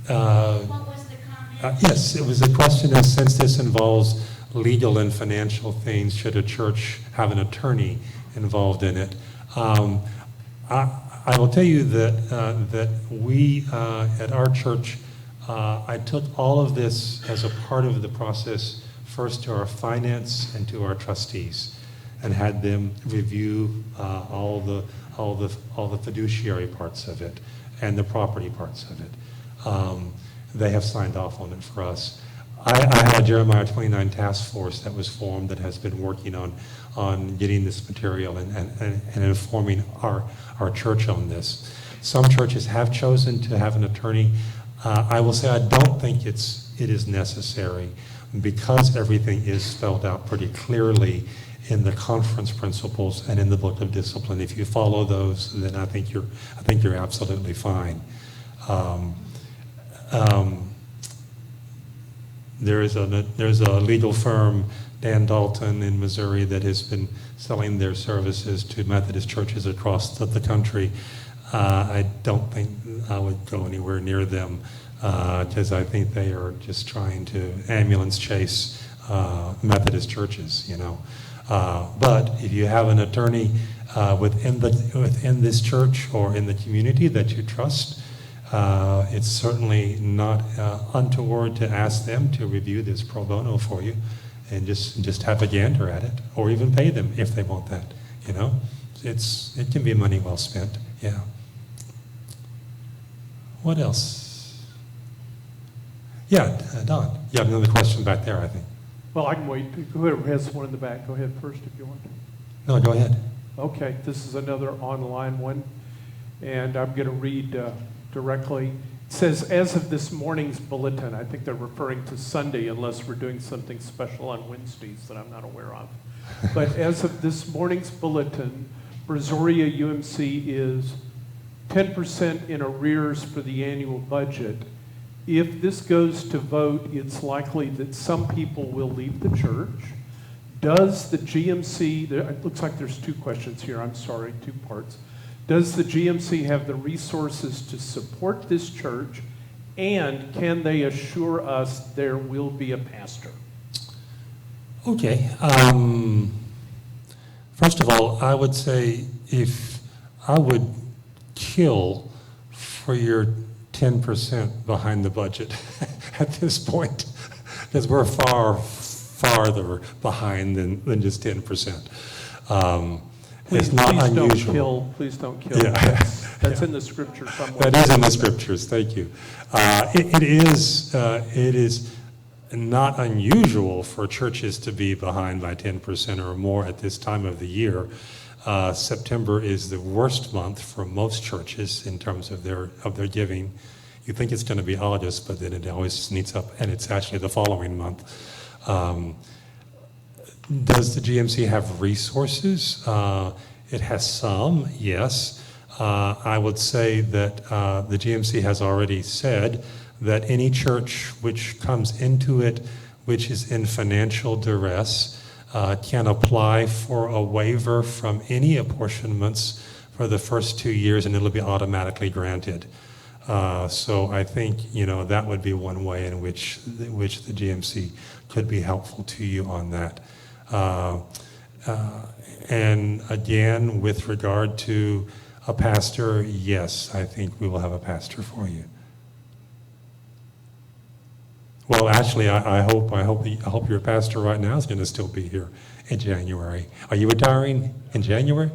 was the comment? Yes, it was a question of, since this involves legal and financial things, should a church have an attorney involved in it? I will tell you that we, at our church, I took all of this as a part of the process first to our finance and to our trustees, and had them review all the fiduciary parts of it and the property parts of it. They have signed off on it for us. I had a Jeremiah 29 task force that was formed that has been working on getting this material and informing our church on this. Some churches have chosen to have an attorney. I will say I don't think it is necessary because everything is spelled out pretty clearly in the conference principles and in the book of discipline. If you follow those, then I think you're absolutely fine. There's a legal firm, Dan Dalton in Missouri, that has been selling their services to Methodist churches across the country. I don't think I would go anywhere near them because I think they are just trying to ambulance chase Methodist churches, you know. But if you have an attorney within this church or in the community that you trust, it's certainly not untoward to ask them to review this pro bono for you and just have a gander at it, or even pay them if they want that, you know. It can be money well spent, yeah. What else? Yeah, Don, you have another question back there, I think. Well, I can wait. Whoever has one in the back, go ahead first if you want. No, go ahead. Okay, this is another online one, and I'm going to read directly. It says, as of this morning's bulletin, I think they're referring to Sunday unless we're doing something special on Wednesdays that I'm not aware of. But as of this morning's bulletin, Brazoria UMC is 10% in arrears for the annual budget. If this goes to vote, it's likely that some people will leave the church. Does the GMC, it looks like there's two questions here, I'm sorry, two parts. Does the GMC have the resources to support this church, and can they assure us there will be a pastor? Okay. First of all, I would say if I would kill for your 10% behind the budget at this point, because we're farther behind than just 10%. It's not unusual. Please don't kill. Yeah. That's in the scripture somewhere. That is in the scriptures, thank you. It is not unusual for churches to be behind by 10% or more at this time of the year. September is the worst month for most churches in terms of their giving. You think it's going to be August, but then it always sneaks up, and it's actually the following month. Does the GMC have resources? It has some, yes. I would say that the GMC has already said that any church which comes into it which is in financial duress can apply for a waiver from any apportionments for the first 2 years, and it'll be automatically granted. So I think, you know, that would be one way in which the GMC could be helpful to you on that. And again, with regard to a pastor, yes, I think we will have a pastor for you. Well, actually, I hope your pastor right now is going to still be here in January. Are you retiring in January?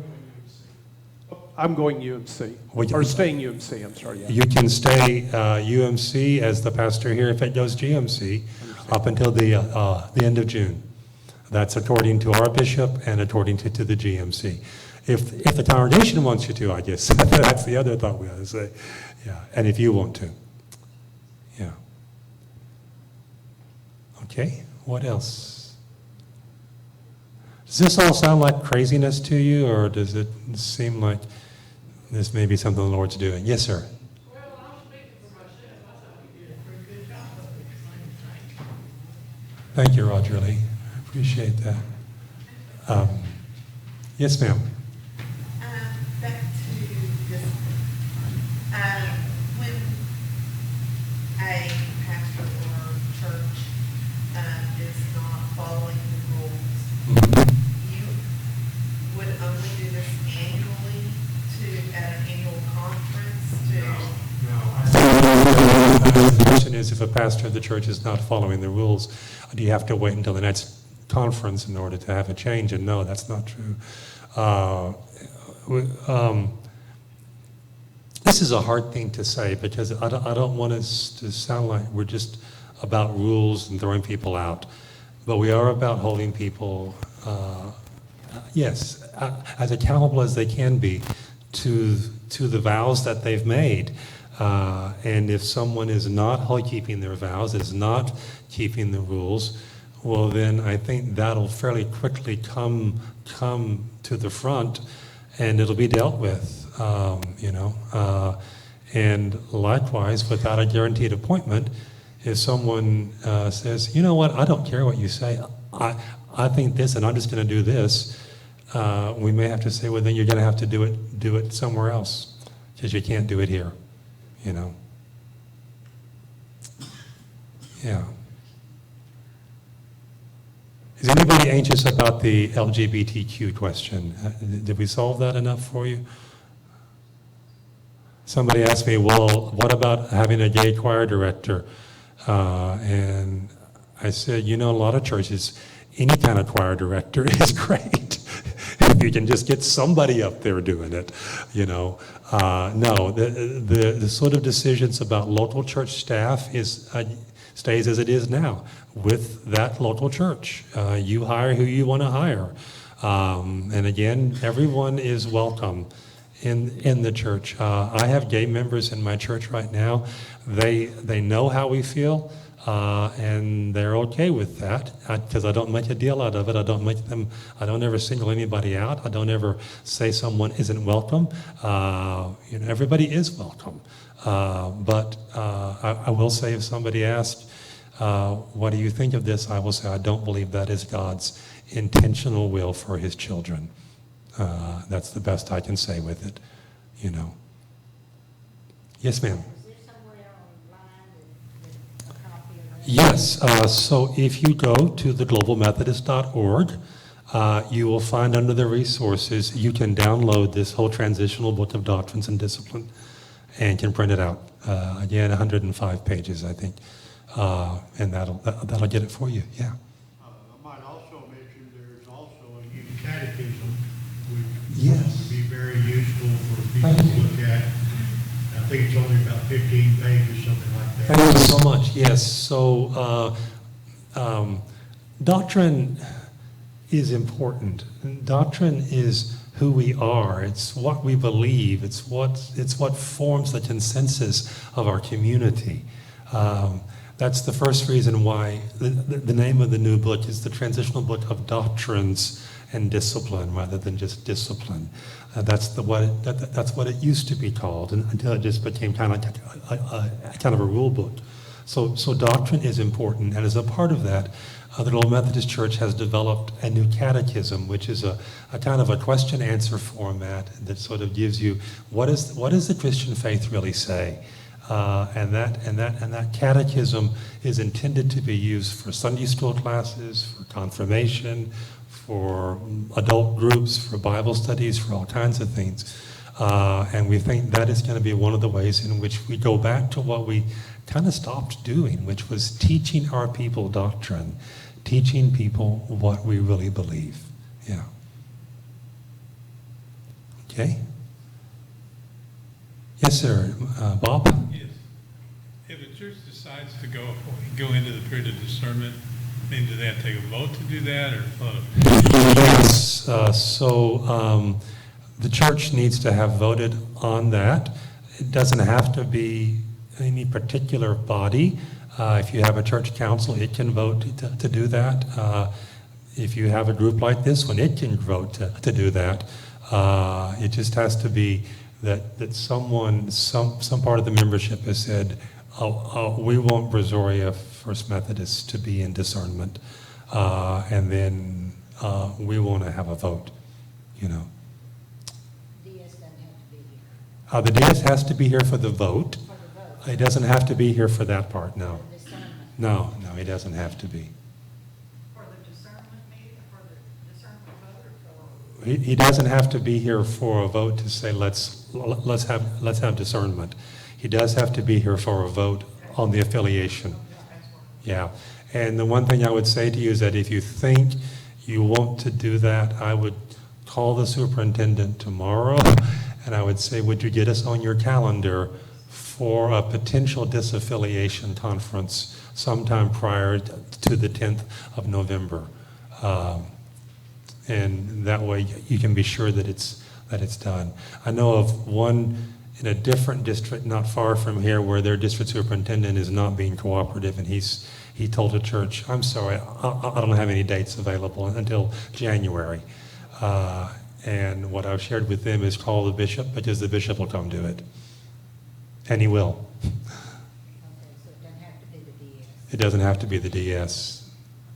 I'm going UMC, or staying UMC, I'm sorry. Yeah. You can stay UMC as the pastor here if it goes GMC up until the end of June. That's according to our bishop and according to the GMC. If the congregation wants you to, I guess. That's the other thought we ought to say. Yeah, and if you want to. Yeah. Okay, what else? Does this all sound like craziness to you, or does it seem like this may be something the Lord's doing? Yes, sir. Well, I'll speak for myself. I thought we did a pretty good job of explaining things. Thank you, Roger Lee. I appreciate that. Yes, ma'am. Back to this, when a pastor or church is not following the rules, you would only do this annually at an annual conference The question is, if a pastor of the church is not following the rules, do you have to wait until the next conference in order to have a change? And no, that's not true. This is a hard thing to say because I don't want us to sound like we're just about rules and throwing people out, but we are about holding people, yes, as accountable as they can be to the vows that they've made. And if someone is not keeping their vows, is not keeping the rules, well, then I think that'll fairly quickly come to the front, and it'll be dealt with, and likewise, without a guaranteed appointment, if someone says, you know what, I don't care what you say, I think this, and I'm just going to do this, we may have to say, well, then you're going to have to do it somewhere else, because you can't do it here, Yeah. Is anybody anxious about the LGBTQ question? Did we solve that enough for you? Somebody asked me, well, what about having a gay choir director? And I said, a lot of churches, any kind of choir director is great. If you can just get somebody up there doing it, No, the sort of decisions about local church staff stays as it is now with that local church. You hire who you want to hire. And again, everyone is welcome in the church. I have gay members in my church right now. They know how we feel, and they're okay with that, because I don't make a deal out of it. I don't ever single anybody out. I don't ever say someone isn't welcome. Everybody is welcome. But I will say, if somebody asks, what do you think of this? I will say, I don't believe that is God's intentional will for his children. That's the best I can say with it, Yes, ma'am. Is there somewhere online that a copy of that? Yes, so if you go to theglobalmethodist.org, you will find under the resources, you can download this whole transitional book of doctrines and discipline and can print it out. Again, 105 pages, I think. And that'll get it for you, yeah. I might also mention there's also a youth catechism, which Yes. would be very useful for people Thank to you. look at. I think it's only about 15 pages, something like that. Thank you so much, yes. So doctrine is important. Doctrine is who we are. It's what we believe. It's what forms the consensus of our community. That's the first reason why the name of the new book is the Transitional Book of Doctrines and Discipline, rather than just discipline. That's what it used to be called, until it just became kind of a rule book. So doctrine is important, and as a part of that, the Global Methodist Church has developed a new catechism, which is a kind of a question-answer format that sort of gives you what does the Christian faith really say. And that catechism is intended to be used for Sunday school classes, for confirmation, for adult groups, for Bible studies, for all kinds of things. And we think that is going to be one of the ways in which we go back to what we kind of stopped doing, which was teaching our people doctrine, teaching people what we really believe. Yeah. Okay? Yes, sir. Bob? Yes. If a church decides to go into the period of discernment, do they have to take a vote to do that, or Yes. The church needs to have voted on that. It doesn't have to be any particular body. If you have a church council, it can vote to do that. If you have a group like this one, it can vote to do that. It just has to be that some part of the membership has said, we want Brazoria First Methodists to be in discernment, and then we want to have a vote, DS doesn't have to be here The DS has to be here for the vote. for the vote, It doesn't have to be here for that part, no. for discernment. No, he doesn't have to be. For the discernment meeting, for the discernment vote, or for? He doesn't have to be here for a vote to say, let's have discernment. He does have to be here for a vote on the affiliation. Yeah. And the one thing I would say to you is that if you think you want to do that, I would call the superintendent tomorrow and I would say, would you get us on your calendar for a potential disaffiliation conference sometime prior to the 10th of November. And that way you can be sure that it's done. I know of one in a different district not far from here where their district superintendent is not being cooperative, and he told the church, I'm sorry, I don't have any dates available until January. And what I've shared with them is call the bishop, because the bishop will come do it. And he will. Okay, so it doesn't have to be the DS. It doesn't have to be the DS.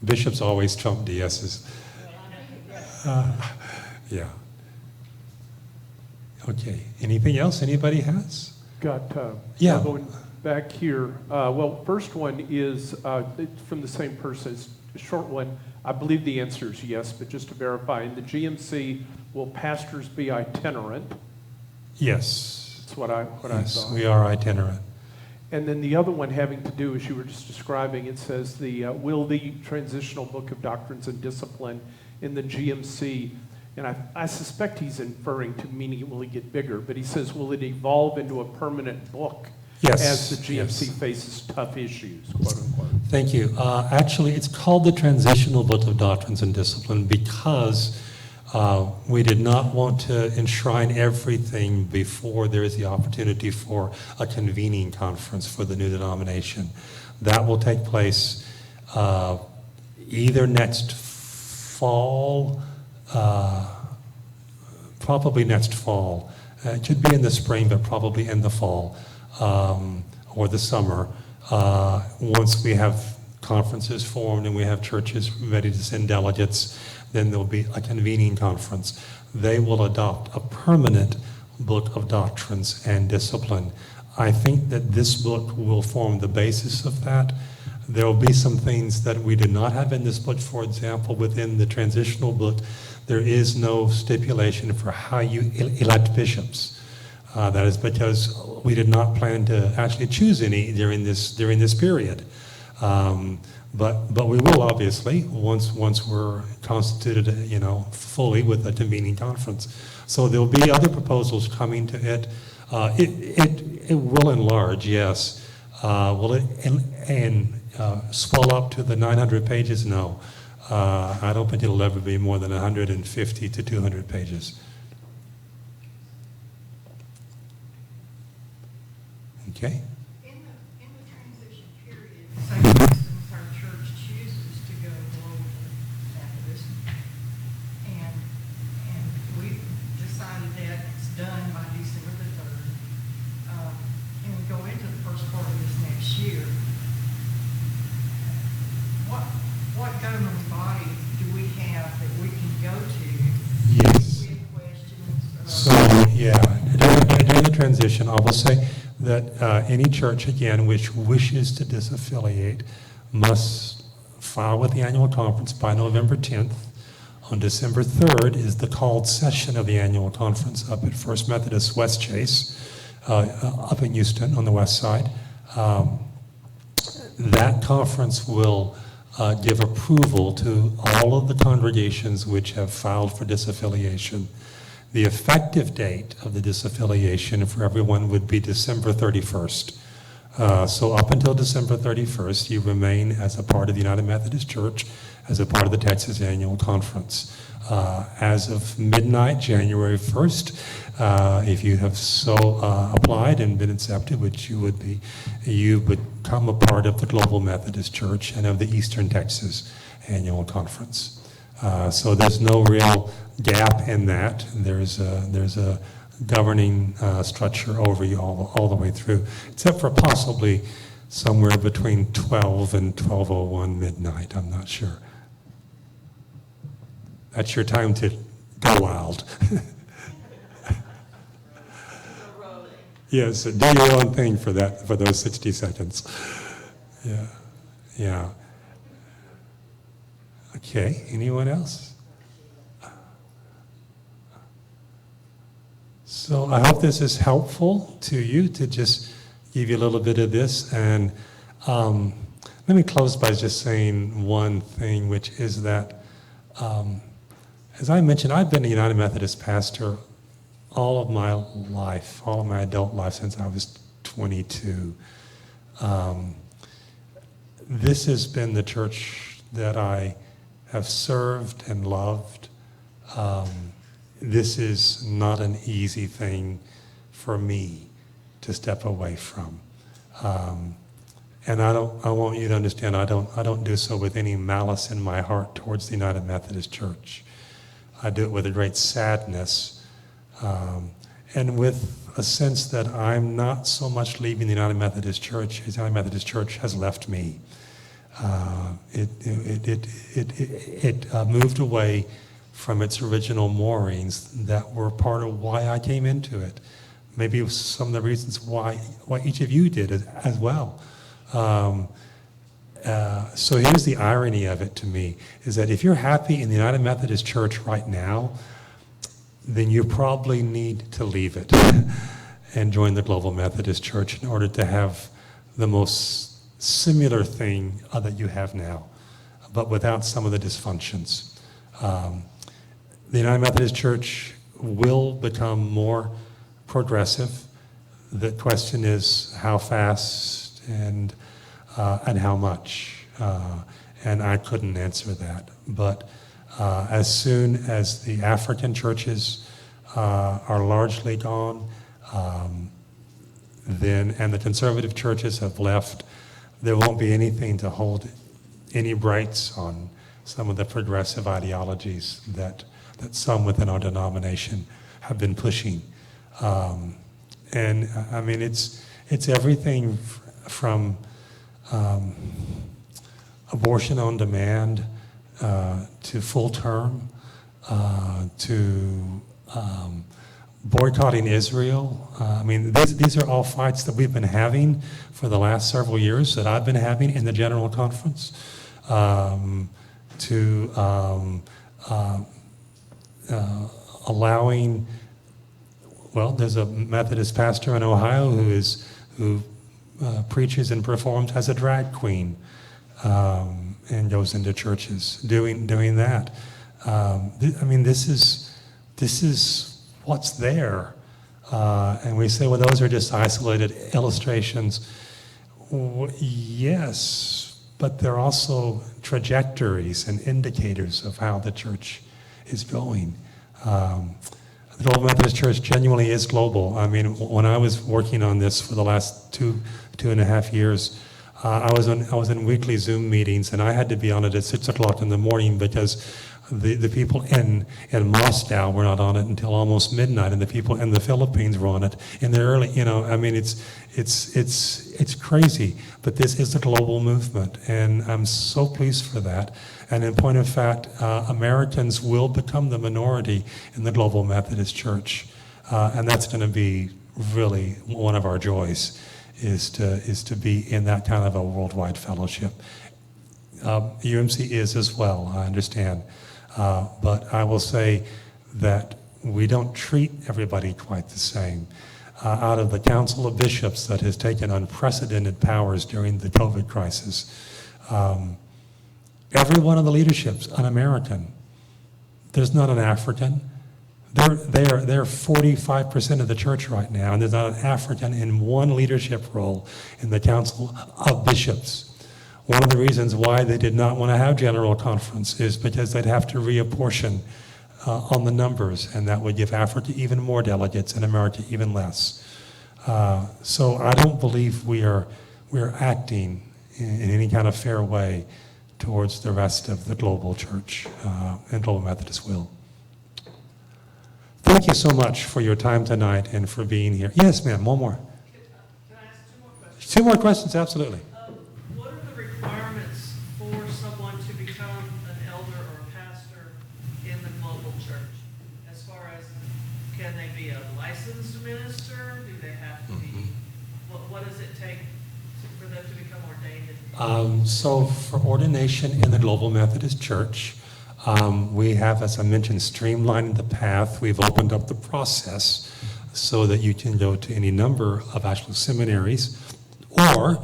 Bishops always trump DSs. Yeah. Okay. Anything else anybody has? Got, Yeah. going back here. Well, first one is from the same person. It's a short one. I believe the answer is yes, but just to verify, in the GMC, will pastors be itinerant? Yes. That's what I Yes, thought. we are itinerant. And then the other one having to do, as you were just describing, it says will the transitional book of doctrines and discipline in the GMC, and I suspect he's inferring to meaning will it get bigger, but he says will it evolve into a permanent book Yes, as the GMC yes. faces tough issues, quote unquote. Thank you. Actually, it's called the Transitional Book of Doctrines and Discipline because we did not want to enshrine everything before there is the opportunity for a convening conference for the new denomination. That will take place either next fall, probably next fall. It could be in the spring, but probably in the fall or the summer. Once we have conferences formed and we have churches ready to send delegates, then there'll be a convening conference. They will adopt a permanent book of doctrines and discipline. I think that this book will form the basis of that. There will be some things that we did not have in this book. For example, within the transitional book, there is no stipulation for how you elect bishops. That is because we did not plan to actually choose any during this period. But we will obviously once we're constituted, fully with a convening conference. So there will be other proposals coming to it. It will enlarge, yes. Will it and swell up to the 900 pages? No. I don't think it'll ever be more than 150 to 200 pages. Okay. In the transition period, say for instance, our church chooses to go below Methodist, and we decided that it's done by December the 3rd, and we go into the first part of this next year. What governing body do we have that we can go to? Yes. With questions? So, yeah, during the transition, I will say that any church, again, which wishes to disaffiliate must file with the annual conference by November 10th. On December 3rd is the called session of the annual conference up at First Methodist West Chase, up in Houston on the west side. That conference will give approval to all of the congregations which have filed for disaffiliation. The effective date of the disaffiliation for everyone would be December 31st. So up until December 31st, you remain as a part of the United Methodist Church, as a part of the Texas Annual Conference. As of midnight, January 1st, if you have so applied and been accepted, which you would be, you become a part of the Global Methodist Church and of the Eastern Texas Annual Conference. So there's no real gap in that. There's a governing structure over you all the way through, except for possibly somewhere between 12 and 12:01 midnight. I'm not sure. That's your time to go wild. Yes, do your own thing for those 60 seconds. Yeah. Okay, anyone else? So I hope this is helpful to you to just give you a little bit of this. And let me close by just saying one thing, which is that, as I mentioned, I've been a United Methodist pastor all of my life, all of my adult life since I was 22. This has been the church that I have served and loved. This is not an easy thing for me to step away from. And I want you to understand, I don't do so with any malice in my heart towards the United Methodist Church. I do it with a great sadness, and with a sense that I'm not so much leaving the United Methodist Church as the United Methodist Church has left me. It moved away from its original moorings that were part of why I came into it. Maybe it was some of the reasons why each of you did as well. So here's the irony of it to me, is that if you're happy in the United Methodist Church right now, then you probably need to leave it and join the Global Methodist Church in order to have the most similar thing that you have now, but without some of the dysfunctions. The United Methodist Church will become more progressive. The question is how fast and how much, and I couldn't answer that. But as soon as the African churches are largely gone, then, and the conservative churches have left, there won't be anything to hold any brights on some of the progressive ideologies that some within our denomination have been pushing. And I mean, it's everything from abortion on demand to full term to boycotting Israel. I mean, these are all fights that we've been having for the last several years, that I've been having in the General Conference, to allowing, well, there's a Methodist pastor in Ohio who preaches and performs as a drag queen, and goes into churches doing that. I mean, this is what's there, and we say, well, those are just isolated illustrations. Yes, but they're also trajectories and indicators of how the church is going. The Global Methodist Church genuinely is global. I mean, when I was working on this for the last two and a half years, I was in weekly Zoom meetings, and I had to be on it at 6 o'clock in the morning because the people in Moscow were not on it until almost midnight, and the people in the Philippines were on it in the early. I mean, it's crazy, but this is a global movement, and I'm so pleased for that. And in point of fact, Americans will become the minority in the Global Methodist Church, and that's going to be really one of our joys, is to be in that kind of a worldwide fellowship. UMC is as well, I understand, but I will say that we don't treat everybody quite the same. Out of the Council of Bishops that has taken unprecedented powers during the COVID crisis, every one of the leadership's an American. There's not an African. They're 45% of the church right now, and there's not an African in one leadership role in the Council of Bishops. One of the reasons why they did not want to have General Conference is because they'd have to reapportion on the numbers, and that would give Africa even more delegates and America even less. So I don't believe we are acting in any kind of fair way towards the rest of the global church, and Global Methodist will. Thank you so much for your time tonight and for being here. Yes, ma'am, one more. Can I ask two more questions? Two more questions, absolutely. What are the requirements for someone to become an elder or a pastor in the global church? As far as, can they be a licensed minister? Do they have to be, what does it take for them to become ordained? So for ordination in the Global Methodist Church, we have, as I mentioned, streamlined the path. We've opened up the process so that you can go to any number of actual seminaries or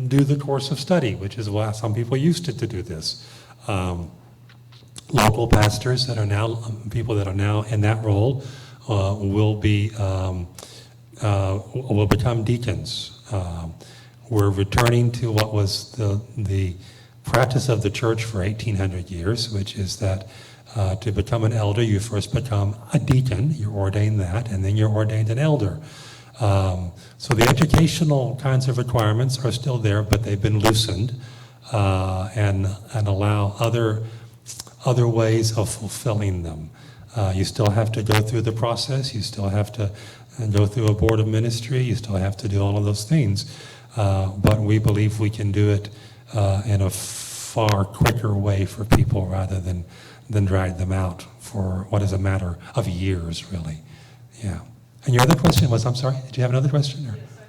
do the course of study, which is why some people used to do this. Local pastors that are now, people that are now in that role will be will become deacons. We're returning to what was the practice of the church for 1800 years, which is that to become an elder, you first become a deacon, you're ordained that, and then you're ordained an elder. So the educational kinds of requirements are still there, but they've been loosened and allow other ways of fulfilling them. You still have to go through the process, you still have to go through a board of ministry, you still have to do all of those things. But we believe we can do it in a far quicker way for people rather than drag them out for what is a matter of years, really. Yeah. And your other question was, I'm sorry, did you have another question? Or? Yes, I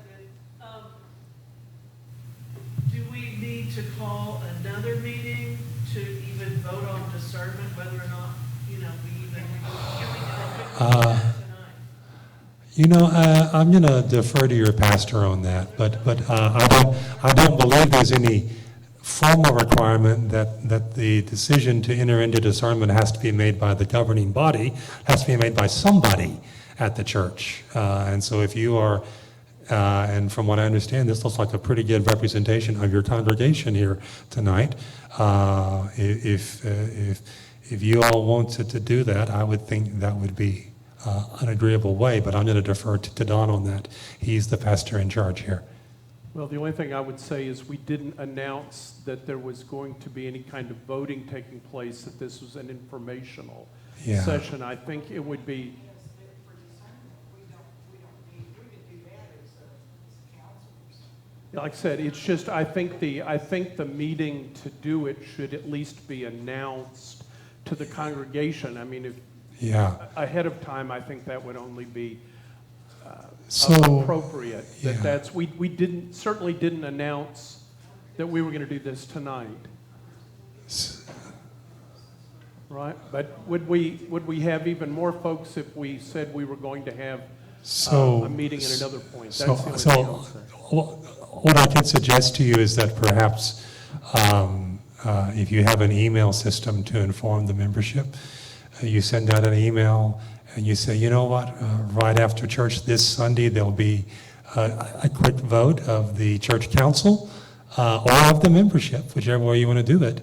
did. Do we need to call another meeting to even vote on discernment, whether or not, we even, I'm going to defer to your pastor on that, but I don't believe there's any formal requirement that the decision to enter into discernment has to be made by the governing body. It has to be made by somebody at the church. And so if you are, and from what I understand, this looks like a pretty good representation of your congregation here tonight. If you all wanted to do that, I would think that would be an agreeable way, but I'm going to defer to Don on that. He's the pastor in charge here. Well, the only thing I would say is we didn't announce that there was going to be any kind of voting taking place, that this was an informational session. I think it would be... Like I said, it's just, I think the meeting to do it should at least be announced to the congregation. I mean, if ahead of time, I think that would only be appropriate. We certainly didn't announce that we were going to do this tonight, right? But would we have even more folks if we said we were going to have a meeting at another point? That's the only thing I'll say. What I can suggest to you is that perhaps if you have an email system to inform the membership, you send out an email and you say, you know what, right after church this Sunday, there'll be a quick vote of the church council or of the membership, whichever way you want to do it,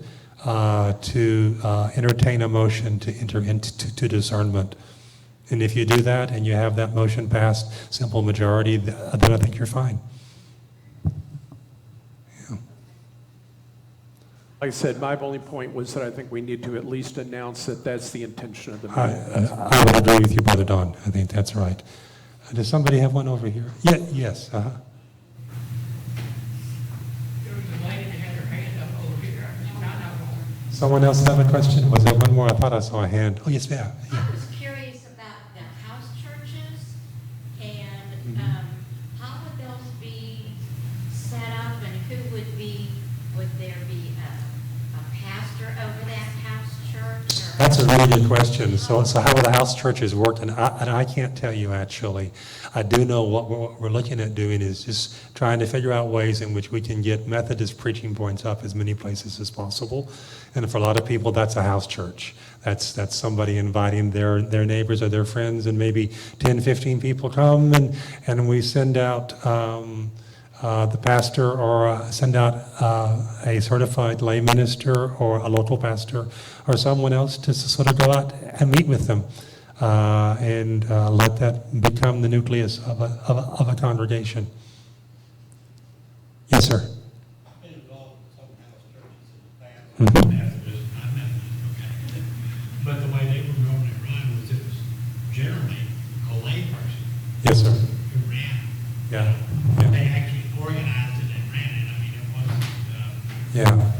to entertain a motion to enter into discernment. And if you do that and you have that motion passed, simple majority, then I think you're fine. Like I said, my only point was that I think we need to at least announce that that's the intention of the meeting. I would agree with you, Brother Don. I think that's right. Does somebody have one over here? Yeah, yes. There was a lady that had her hand up over here. Someone else have a question? Was there one more? I thought I saw a hand. Oh, yes, ma'am. Yeah. I was curious about the house churches and how would those be set up and who would there be a pastor over that house church? Or That's a really good question. So how will the house churches work? And I can't tell you, actually. I do know what we're looking at doing is just trying to figure out ways in which we can get Methodist preaching points up as many places as possible. And for a lot of people, that's a house church. That's somebody inviting their neighbors or their friends, and maybe 10, 15 people come, and we send out the pastor or send out a certified lay minister or a local pastor or someone else to sort of go out and meet with them and let that become the nucleus of a congregation. Yes, sir. I've been involved in some house churches in the past, Methodist, not Methodist, okay? But the way they were normally run was it was generally a lay person Yes, sir. who ran. Yeah. They actually organized it and ran it. I mean, it wasn't, Yeah.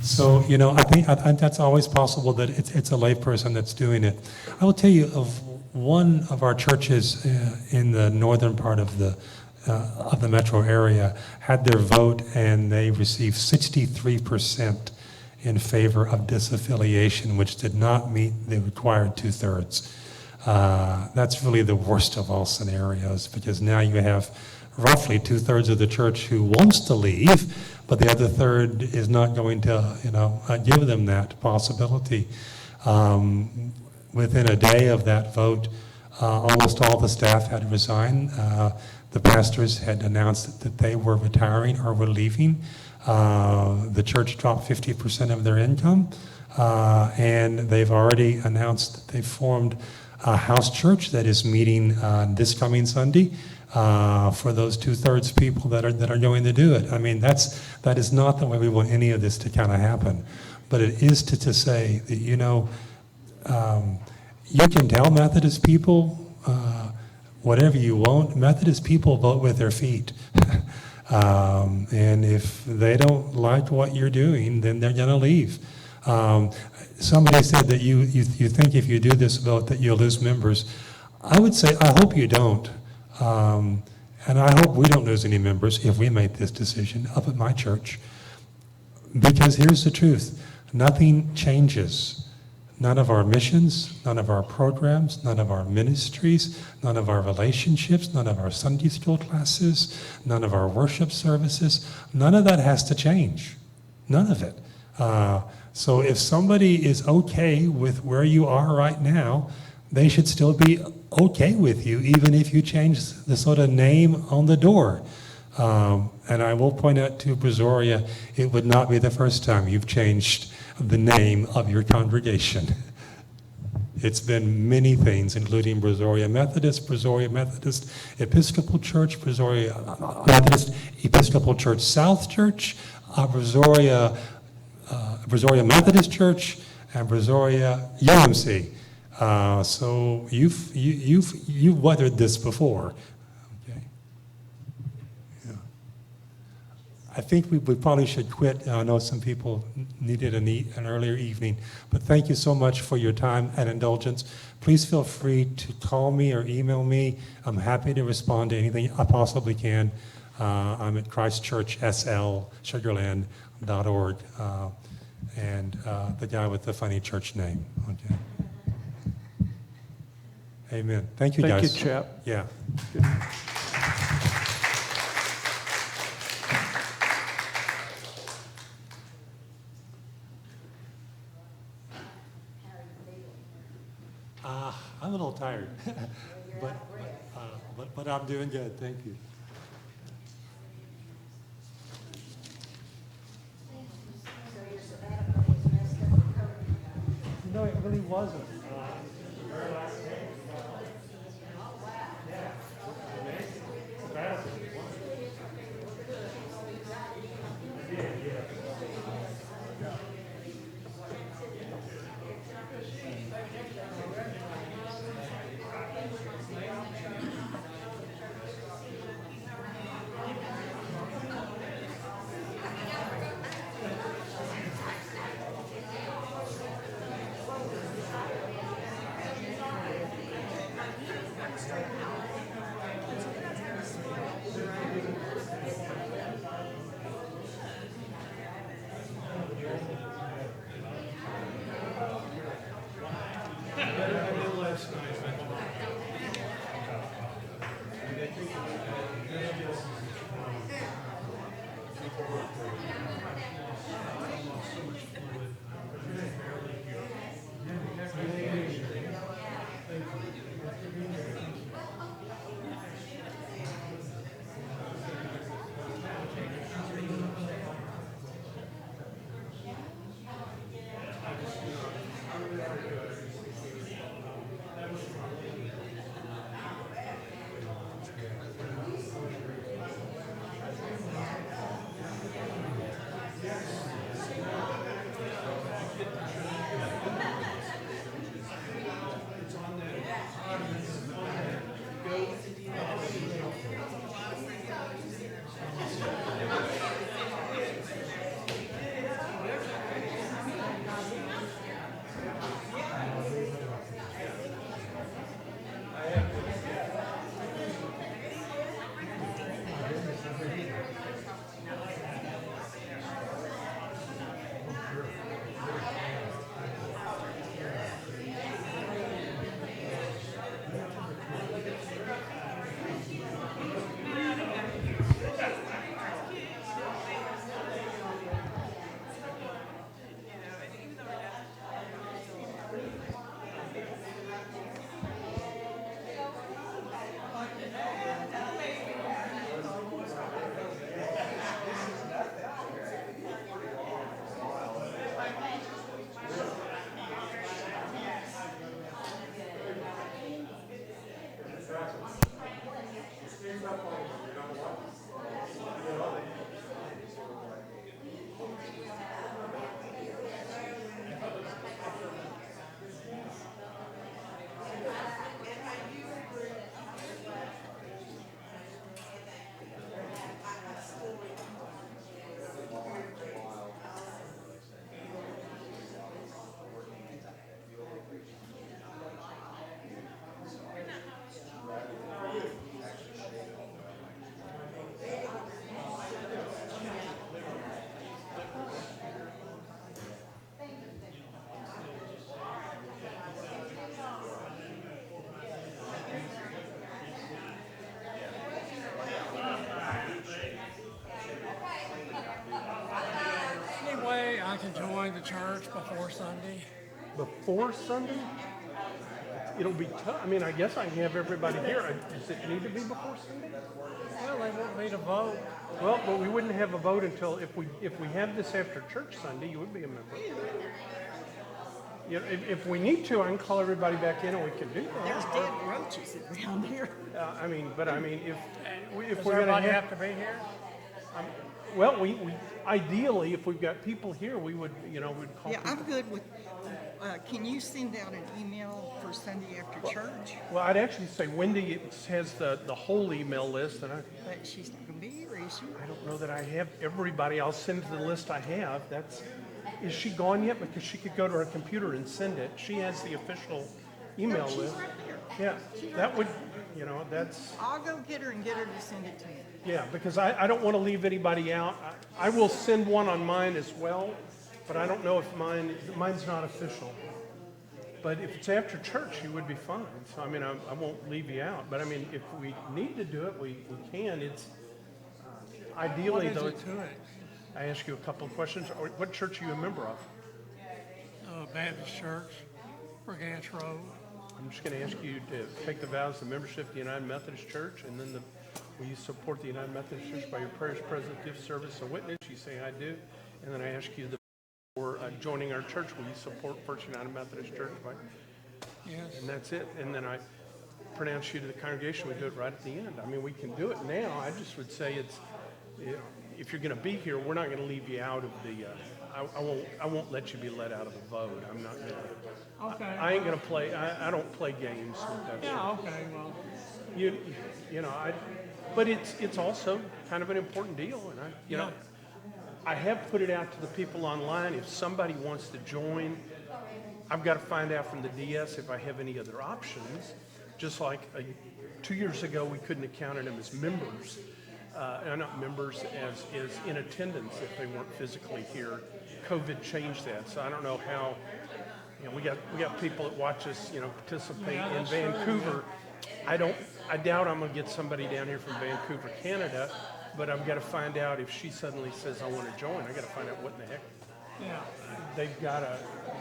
So, I think that's always possible that it's a lay person that's doing it. I will tell you of one of our churches in the northern part of the metro area had their vote, and they received 63% in favor of disaffiliation, which did not meet the required 2/3. That's really the worst of all scenarios, because now you have roughly 2/3 of the church who wants to leave, but the other third is not going to, give them that possibility. Within a day of that vote, Almost all the staff had resigned. The pastors had announced that they were retiring or were leaving. The church dropped 50% of their income, and they've already announced that they've formed a house church that is meeting this coming Sunday for those 2/3 people that are going to do it. I mean, that is not the way we want any of this to kind of happen. But it is to say that, you know, you can tell Methodist people whatever you want. Methodist people vote with their feet. And if they don't like what you're doing, then they're going to leave. Somebody said that you think if you do this vote that you'll lose members. I would say, I hope you don't. And I hope we don't lose any members if we make this decision up at my church. Because here's the truth. Nothing changes. None of our missions, none of our programs, none of our ministries, none of our relationships, none of our Sunday school classes, none of our worship services, none of that has to change. None of it. So if somebody is okay with where you are right now, they should still be okay with you, even if you change the sort of name on the door. And I will point out to Brazoria, it would not be the first time you've changed the name of your congregation. It's been many things, including Brazoria Methodist Episcopal Church, Brazoria Methodist Episcopal Church South Church, Brazoria Methodist Church, and Brazoria UMC. So you've weathered this before. Okay. Yeah. I think we probably should quit. I know some people needed an earlier evening, but thank you so much for your time and indulgence. Please feel free to call me or email me. I'm happy to respond to anything I possibly can. I'm at christchurchsl.sugarland.org, and the guy with the funny church name. Okay. Amen. Thank you, guys. Thank you, Chap. Yeah. Good. I'm a little tired, but I'm doing good. Thank you. No, it really wasn't. church before Sunday? Before Sunday? It'll be tough. I mean, I guess I can have everybody here. Does it need to be before Sunday? Well, they want me to vote. Well, but we wouldn't have a vote until, if we have this after church Sunday, you would be a member. You know, if we need to, I can call everybody back in and we can do There's that. dead roaches around here. If Does we're gonna everybody have, have to be here? well, we ideally, if we've got people here, we would, we'd call Yeah, people. I'm good with, can you send out an email for Sunday after church? Well, I'd actually say Wendy has the whole email list, and But she's not gonna be here, is she? I don't know that I have everybody. I'll send the list I have. Is she gone yet? Because she could go to her computer and send it. She has the official email She's list. right there. Yeah, that would, that's, I'll go get her and get her to send it to me. yeah, because I don't want to leave anybody out. I will send one on mine as well, but I don't know if mine's not official. But if it's after church, you would be fine. So, I mean, I won't leave you out. But, I mean, if we need to do it, we can. It's ideally, What though, is it to it? I ask you a couple of questions. What church are you a member of? Baptist Church, Brigance Road. I'm just going to ask you to take the vows of membership of the United Methodist Church, and then will you support the United Methodist Church by your prayers, presence, gift, service, and witness? You say, I do. And then I ask you for joining our church. Will you support First United Methodist Church by? Yes. And that's it. And then I pronounce you to the congregation. We do it right at the end. I mean, we can do it now. I just would say if you're going to be here, we're not going to leave you out of the. I won't let you be let out of the vote. I'm not going to. Okay. I ain't going to play. I don't play games with that. Yeah, okay, well, But it's also kind of an important deal, and I have put it out to the people online. If somebody wants to join, I've got to find out from the DS if I have any other options. Just like 2 years ago, we couldn't have counted them as members, not members as in attendance if they weren't physically here. COVID changed that, so I don't know how. We got people that watch us, participate Yeah, in that's true. Vancouver. I doubt I'm gonna get somebody down here from Vancouver, Canada, but I've got to find out if she suddenly says I want to join. I got to find out what in the heck yeah.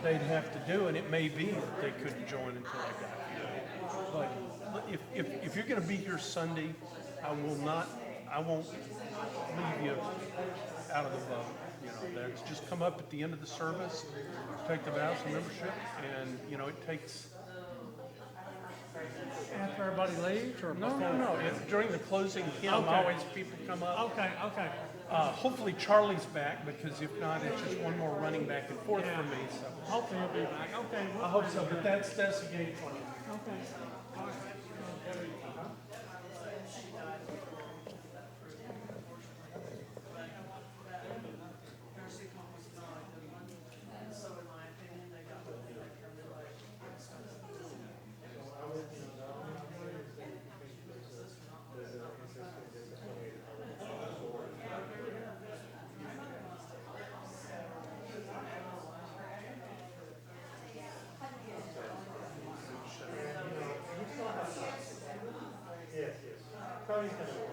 they'd have to do, and it may be that they couldn't join until I got here. But if you're going to be here Sunday, I won't leave you out of the vote. That's just come up at the end of the service, take the vows of membership, and it takes. After everybody leaves or before? No. During the closing hymn, Okay. always people come up. Okay. Hopefully Charlie's back, because if not, it's just one more running back and forth for me. So Hopefully he'll be back. Okay. I hope so, but that's the game plan. Okay. And so in my opinion, they got what they turned it like. Yes. Charlie's gonna.